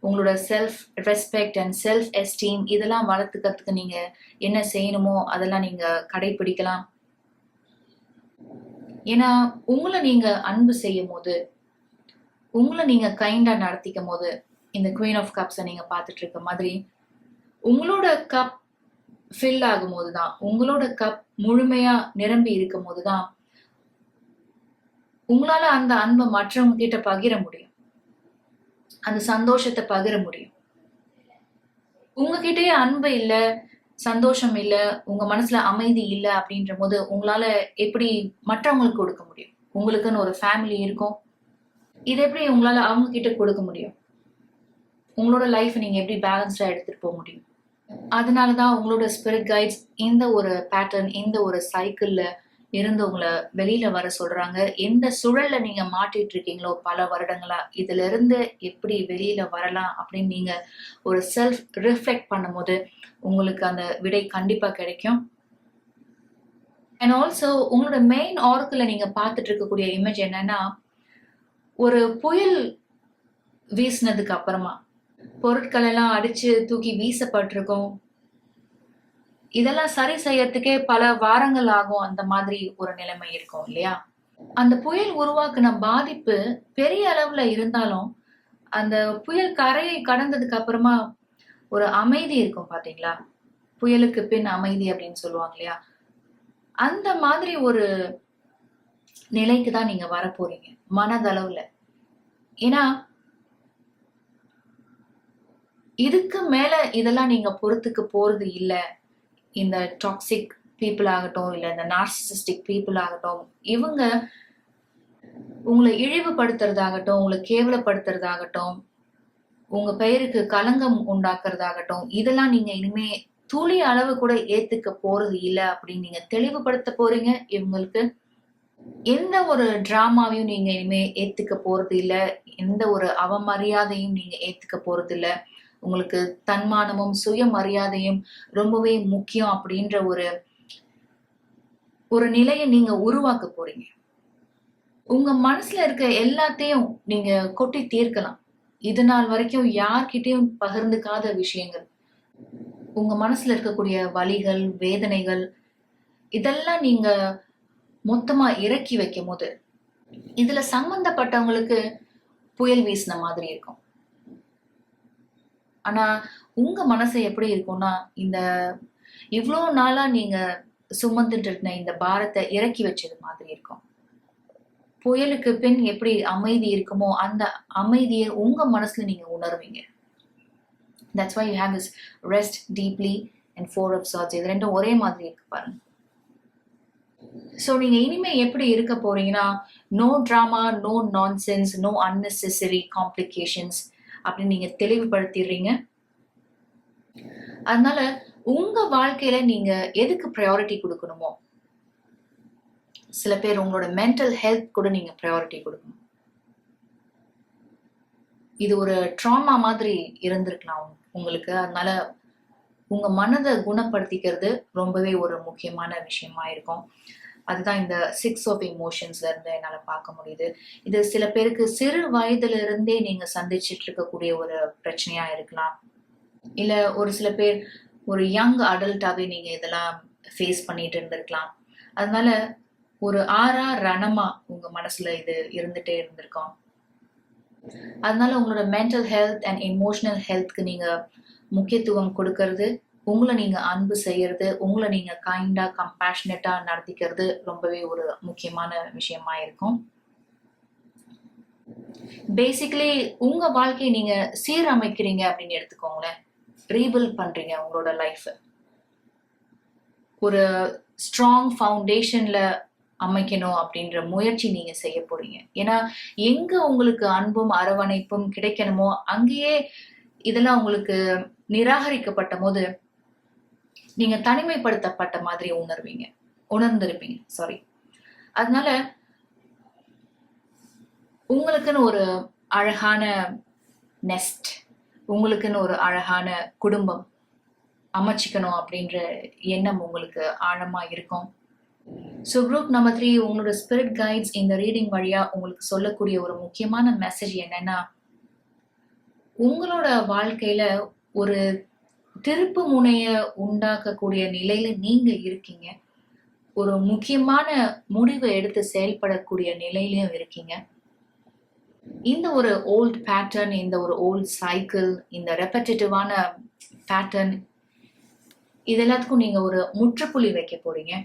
உங்களோட self respect and self esteem இதெல்லாம் வளர்த்துக்கிறதுக்கு நீங்க என்ன செய்யணுமோ அதெல்லாம் நீங்க கடைபிடிக்கலாம். ஏன்னா உங்களை நீங்க அன்பு செய்யும் போது, உங்களை நீங்க கைண்டா நடத்திக்கும் போது, இந்த குவீன் ஆஃப் கப்ஸை நீங்க பார்த்துட்டு இருக்க மாதிரி உங்களோட கப் ஃபில் ஆகும் போதுதான், உங்களோட கப் முழுமையா நிரம்பி இருக்கும் போதுதான் உங்களால அந்த அன்பை மற்றவங்க கிட்ட பகிர முடியும், அந்த சந்தோஷத்தை பகிர முடியும். உங்ககிட்டயே அன்பு இல்ல, சந்தோஷம் இல்ல, உங்க மனசுல அமைதி இல்ல அப்படின்ற போது உங்களால எப்படி மற்றவங்களுக்கு கொடுக்க முடியும்? உங்களுக்குன்னு ஒரு ஃபேமிலி இருக்கும், இது எப்படி உங்களால அவங்க கிட்ட கொடுக்க முடியும்? உங்களோட லைஃப் நீங்க எப்படி பேலன்ஸ்டா எடுத்துட்டு போக முடியும்? அதனாலதான் உங்களோட ஸ்பிரிட் கைட்ஸ் இந்த ஒரு பேட்டர்ன், இந்த ஒரு சைக்கிள்ல இருந்து உங்களை வெளியில வர சொல்றாங்க. எந்த சூழல்ல நீங்க மாட்டிட்டு இருக்கீங்களோ பல வருடங்களா, இதுல இருந்து எப்படி வெளியில வரலாம் அப்படின்னு நீங்க ஒரு செல்ஃப் ரிஃப்ளெக்ட் பண்ணும்போது உங்களுக்கு அந்த விடை கண்டிப்பா கிடைக்கும். அண்ட் ஆல்சோ உங்களோட மெயின் ஆர்க்குல நீங்க பார்த்துட்டு இருக்கக்கூடிய இமேஜ் என்னன்னா, ஒரு புயல் வீசினதுக்கு அப்புறமா பொருட்கள் எல்லாம் அடிச்சு தூக்கி வீசப்பட்டிருக்கும். இதெல்லாம் சரி செய்யறதுக்கே பல வாரங்கள் ஆகும். அந்த மாதிரி ஒரு நிலைமை இருக்கும் இல்லையா? அந்த புயல் உருவாக்குன பாதிப்பு பெரிய அளவுல இருந்தாலும் அந்த புயல் கரையை கடந்ததுக்கு அப்புறமா ஒரு அமைதி இருக்கும் பாத்தீங்களா? புயலுக்கு பின் அமைதி அப்படின்னு சொல்லுவாங்க இல்லையா? அந்த மாதிரி ஒரு நிலைக்கு தான் நீங்க வர போறீங்க மனதளவுல. ஏன்னா இதுக்கு மேல இதெல்லாம் நீங்க பொறுத்துக்கு போறது இல்ல. இந்த டாக்ஸிக் பீப்புள் ஆகட்டும், இல்ல இந்த நார்சிசிஸ்டிக் பீப்புள் ஆகட்டும், இவங்க உங்களை இழிவுபடுத்துறதாகட்டும், உங்களை கேவலப்படுத்துறதாகட்டும், உங்க பெயருக்கு களங்கம் உண்டாக்குறதாகட்டும், இதெல்லாம் நீங்க இனிமே துளி அளவு கூட ஏத்துக்க போறது இல்ல அப்படின்னு நீங்க தெளிவுபடுத்த போறீங்க. இவங்களுக்கு எந்த ஒரு டிராமாவையும் நீங்க இனிமே ஏத்துக்க போறது இல்ல, எந்த ஒரு அவமரியாதையும் நீங்க ஏத்துக்க போறது இல்ல. உங்களுக்கு தன்மானமும் சுயமரியாதையும் ரொம்பவே முக்கியம் அப்படின்ற ஒரு நிலையை நீங்க உருவாக்க போறீங்க. உங்க மனசுல இருக்க எல்லாத்தையும் நீங்க கொட்டி தீர்க்கலாம். இது நாள் வரைக்கும் யார்கிட்டயும் பகிர்ந்துக்காத விஷயங்கள், உங்க மனசுல இருக்கக்கூடிய வலிகள், வேதனைகள், இதெல்லாம் நீங்க மொத்தமா இறக்கி வைக்கும் போது இதுல சம்பந்தப்பட்டவங்களுக்கு புயல் வீசின மாதிரி இருக்கும். ஆனா உங்க மனசு எப்படி இருக்கும்னா, இந்த இவ்வளோ நாளா நீங்க சுமந்துட்டு இருந்த இந்த பாரத்தை இறக்கி வச்சது மாதிரி இருக்கும். புயலுக்கு பின் எப்படி அமைதி இருக்குமோ அந்த அமைதியை உங்க மனசுல நீங்க உணர்வீங்க. That's why you have this rest deeply and four of swords. இது ரெண்டும் ஒரே மாதிரி இருக்கு பாருங்க. ஸோ நீங்க இனிமே எப்படி இருக்க போறீங்கன்னா, no drama, no nonsense, no unnecessary complications அப்படின்னு நீங்க தெளிவுபடுத்திடுறீங்க. அதனால உங்க வாழ்க்கையில நீங்க எதுக்கு ப்ரையாரிட்டி கொடுக்கணுமோ, சில பேர் உங்களோட மென்டல் ஹெல்த் கூட நீங்க ப்ரையாரிட்டி கொடுக்கணும். இது ஒரு ட்ராமா மாதிரி இருந்திருக்கலாம் உங்களுக்கு. அதனால உங்க மனதை குணப்படுத்திக்கிறது ரொம்பவே ஒரு முக்கியமான விஷயமா இருக்கும். அதுதான் இந்த 6 of emotionsல இருந்து என்னால பார்க்க முடியுது. இது சில பேருக்கு சிறு வயதுல இருந்தே நீங்க சந்திச்சுட்டு இருக்கக்கூடிய ஒரு பிரச்சனையா இருக்கலாம். இல்ல ஒரு சில பேர் ஒரு யங் அடல்ட்டாவே நீங்க இதெல்லாம் ஃபேஸ் பண்ணிட்டு இருந்திருக்கலாம். அதனால ஒரு ஆறா ரணமா உங்க மனசுல இது இருந்துட்டே இருந்திருக்கும். அதனால உங்களோட மென்டல் ஹெல்த் அண்ட் எமோஷனல் ஹெல்த்க்கு நீங்க முக்கியத்துவம் கொடுக்கறது, உங்களை நீங்க அன்பு செய்யறது, உங்களை நீங்க கைண்டா கம்பேஷனேட்டா நடத்திக்கிறது ரொம்பவே ஒரு முக்கியமான விஷயமா இருக்கும். பேசிக்கலி உங்க வாழ்க்கையை நீங்க சீரமைக்கிறீங்க அப்படின்னு எடுத்துக்கோங்களேன். ரீபில்ட் பண்றீங்க உங்களோட லைஃப். ஒரு ஸ்ட்ராங் ஃபவுண்டேஷன்ல அமைக்கணும் அப்படின்ற முயற்சி நீங்க செய்ய போறீங்க. ஏன்னா எங்க உங்களுக்கு அன்பும் அரவணைப்பும் கிடைக்கணுமோ அங்கேயே இதெல்லாம் உங்களுக்கு நிராகரிக்கப்பட்ட போது நீங்க தனிமைப்படுத்தப்பட்ட மாதிரி உணர்ந்திருப்பீங்க. சாரி. அதனால உங்களுக்குன்னு ஒரு அழகான நெஸ்ட், உங்களுக்குன்னு ஒரு அழகான குடும்பம் அமைச்சிக்கணும் அப்படின்ற எண்ணம் உங்களுக்கு ஆழமா இருக்கும். ஸோ குரூப் நம்பர் 3, உங்களோட ஸ்பிரிட் கைட்ஸ் இந்த ரீடிங் வழியா உங்களுக்கு சொல்லக்கூடிய ஒரு முக்கியமான மெசேஜ் என்னன்னா, உங்களோட வாழ்க்கையில ஒரு திருப்பு முனைய உண்டாக்கக்கூடிய நிலையில நீங்க இருக்கீங்க. ஒரு முக்கியமான முடிவை எடுத்து செயல்படக்கூடிய நிலையிலயும் இருக்கீங்க. இந்த ஒரு ஓல்ட் பேட்டர்ன், இந்த ஒரு ஓல்ட் சைக்கிள், இந்த ரெப்படேட்டிவான பேட்டர்ன், இது எல்லாத்துக்கும் நீங்க ஒரு முற்றுப்புள்ளி வைக்க போறீங்க.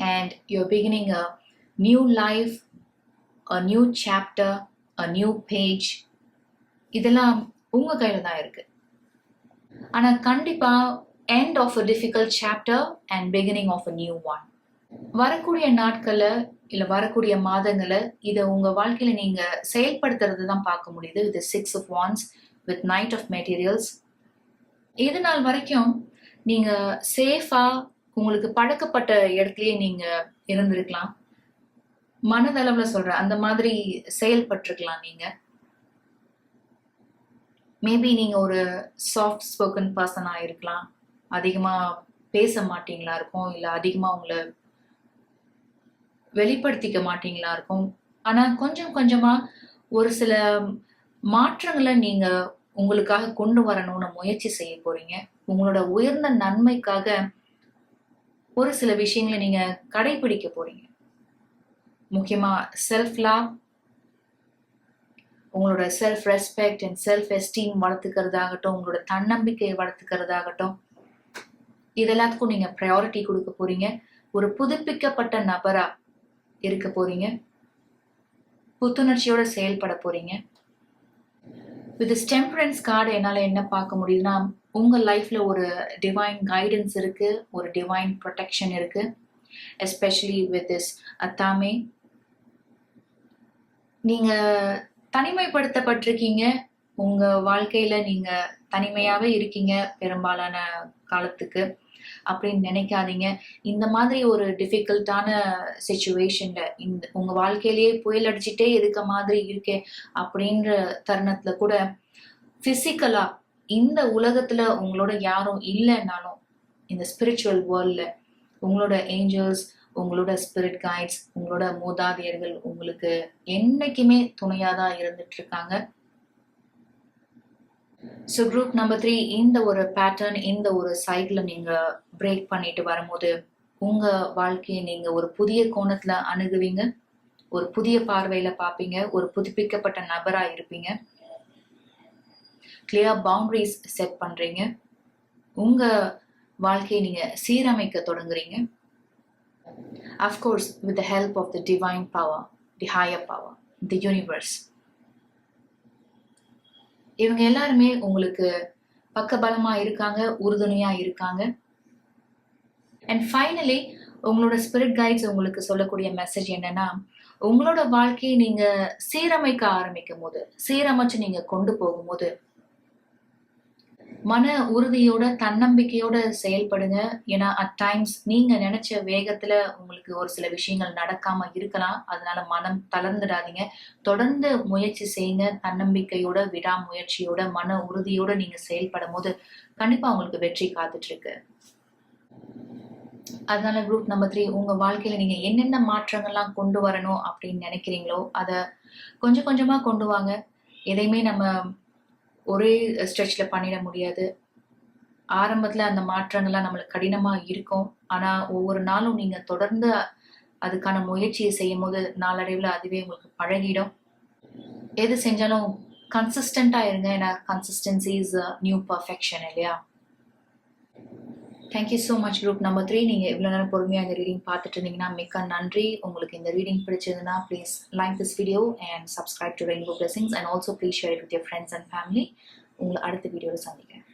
And you're beginning a new life, a new chapter, a new page. இதெல்லாம் உங்க கையில தான் இருக்கு. ஆனா கண்டிப்பா end of a difficult chapter and beginning of a new one. வரக்கூடிய நாட்கள்ல இல்ல வரக்கூடிய மாதங்கள்ல இதை உங்க வாழ்க்கையில நீங்க செயல்படுத்துறது தான் பார்க்க முடியுது. with 6 of wands, with knight of materials. இது நாள் வரைக்கும் நீங்க சேஃபா உங்களுக்கு பழக்கப்பட்ட இடத்துலயே நீங்க இருந்திருக்கலாம். மனதளவுல சொல்றேன், அந்த மாதிரி செயல்பட்டிருக்கலாம். நீங்க மேபி நீங்க ஒரு சாஃப்ட் ஸ்போக்கன் பர்சனா இருக்கலாம். அதிகமா பேச மாட்டீங்களா இருக்கும், இல்ல அதிகமா உங்களை வெளிப்படுத்திக்க மாட்டீங்களா இருக்கும். ஆனா கொஞ்சம் கொஞ்சமா ஒரு சில மாற்றங்களை நீங்க உங்களுக்காக கொண்டு வரணும்னு முயற்சி செய்ய போறீங்க. உங்களோட உயர்ந்த நன்மைக்காக ஒரு சில விஷயங்களை நீங்க கடைபிடிக்க போறீங்க. முக்கியமா செல்ஃப் லவ், உங்களோட self respect and self esteem வளர்த்துக்கிறதாகட்டும், உங்களோட தன்னம்பிக்கையை வளர்த்துக்கிறதாகட்டும், இதெல்லாத்துக்கும் நீங்க ப்ரையாரிட்டி கொடுக்க போறீங்க. ஒரு புதுப்பிக்கப்பட்ட நபரா இருக்க போறீங்க. புத்துணர்ச்சியோட செயல்பட போறீங்க. வித் டெம்பரன்ஸ் கார்டு என்னால என்ன பார்க்க முடியுதுன்னா, உங்க லைஃப்ல ஒரு டிவைன் கைடன்ஸ் இருக்கு, ஒரு டிவைன் ப்ரொடெக்ஷன் இருக்கு. Especially with this athame. நீங்க தனிமைப்படுத்தப்பட்டிருக்கீங்க. உங்க வாழ்க்கையில நீங்க தனிமையாவே இருக்கீங்க பெரும்பாலான காலத்துக்கு அப்படின்னு நினைக்காதீங்க. இந்த மாதிரி ஒரு டிஃபிகல்ட்டான சிச்சுவேஷன்ல உங்க வாழ்க்கையிலேயே புயல் அடிச்சுட்டே இருக்க மாதிரி இருக்கே அப்படின்ற தருணத்துல கூட பிசிக்கலா இந்த உலகத்துல உங்களோட யாரும் இல்லைன்னாலும் இந்த ஸ்பிரிச்சுவல் வேர்ல்ட்ல உங்களோட ஏஞ்சல்ஸ், உங்களோட ஸ்பிரிட் கைட்ஸ், உங்களோட மூதாதையர்கள் உங்களுக்கு என்னைக்குமே துணையாதான் இருந்துட்டு இருக்காங்க. ஸோ குரூப் நம்பர் 3, இந்த ஒரு பேட்டர்ன், இந்த ஒரு சைக்கிளை நீங்க பிரேக் பண்ணிட்டு வரும்போது உங்க வாழ்க்கையை நீங்க ஒரு புதிய கோணத்துல அணுகுவீங்க. ஒரு புதிய பார்வையில பார்ப்பீங்க. ஒரு புதுப்பிக்கப்பட்ட நபரா இருப்பீங்க. கிளியர் பவுண்டரிஸ் செட் பண்றீங்க. உங்க வாழ்க்கையை நீங்க சீரமைக்க தொடங்குறீங்க. Of course with the help of the divine power, the higher power, the universe. இவங்க எல்லாருமே உங்களுக்கு பக்கபலமா இருக்காங்க, உறுதுணையா இருக்காங்க. அண்ட் ஃபைனலி உங்களோட ஸ்பிரிட் கைட்ஸ் உங்களுக்கு சொல்லக்கூடிய மெசேஜ் என்னன்னா, உங்களோட வாழ்க்கையை நீங்க சீரமைக்க ஆரம்பிக்கும் போது, சீரமைச்சு நீங்க கொண்டு போகும்போது, மன உறுதியோட, தன்னம்பிக்கையோட செயல்படுங்க. ஏன்னா, அட் டைம்ஸ் நீங்க நெனச்ச வேகத்துல உங்களுக்கு ஒரு சில விஷயங்கள் நடக்காம இருக்கலாம். அதனால மனம் தளர்ந்துடாதீங்க. தொடர்ந்து முயற்சி செய்யுங்க. தன்னம்பிக்கையோட, விடாமுயற்சியோட, மன உறுதியோட நீங்க செயல்படும்போது, கண்டிப்பா உங்களுக்கு வெற்றி காத்துட்டு இருக்கு. அதனால குரூப் நம்பர் 3 உங்க வாழ்க்கையில நீங்க என்னென்ன மாற்றங்கள்லாம் கொண்டு வரணும் அப்படின்னு நினைக்கிறீங்களோ, அத கொஞ்சம் கொஞ்சமா கொண்டு வாங்க. எதையுமே நம்ம ஒரே ஸ்ட்ரெச்ல பண்ணிட முடியாது. ஆரம்பத்துல அந்த மாற்றங்கள்லாம் நம்மளுக்கு கடினமா இருக்கும். ஆனா, ஒவ்வொரு நாளும் நீங்க தொடர்ந்து அதுக்கான முயற்சிய செய்யும்போது, நாளடைவுல அதுவே உங்களுக்கு பழகிடும். எது செஞ்சாலும் கன்சிஸ்டன்ட்டா இருங்க. ஏன்னா, கன்சிஸ்டன்சி இஸ் நியூ பெர்ஃபெக்ஷன் இல்லையா? Thank you so much group number 3. நீங்க இவ்வளோ நேரம் பொறுமையா இந்த ரீடிங் பார்த்துட்டு இருந்தீங்கன்னா மிக்க நன்றி. உங்களுக்கு இந்த ரீடிங் பிடிச்சதுன்னா please like this video and subscribe to rainbow blessings and also please share it with your friends and family. உங்களை அடுத்த வீடியோவில் சந்திக்கிறேன்.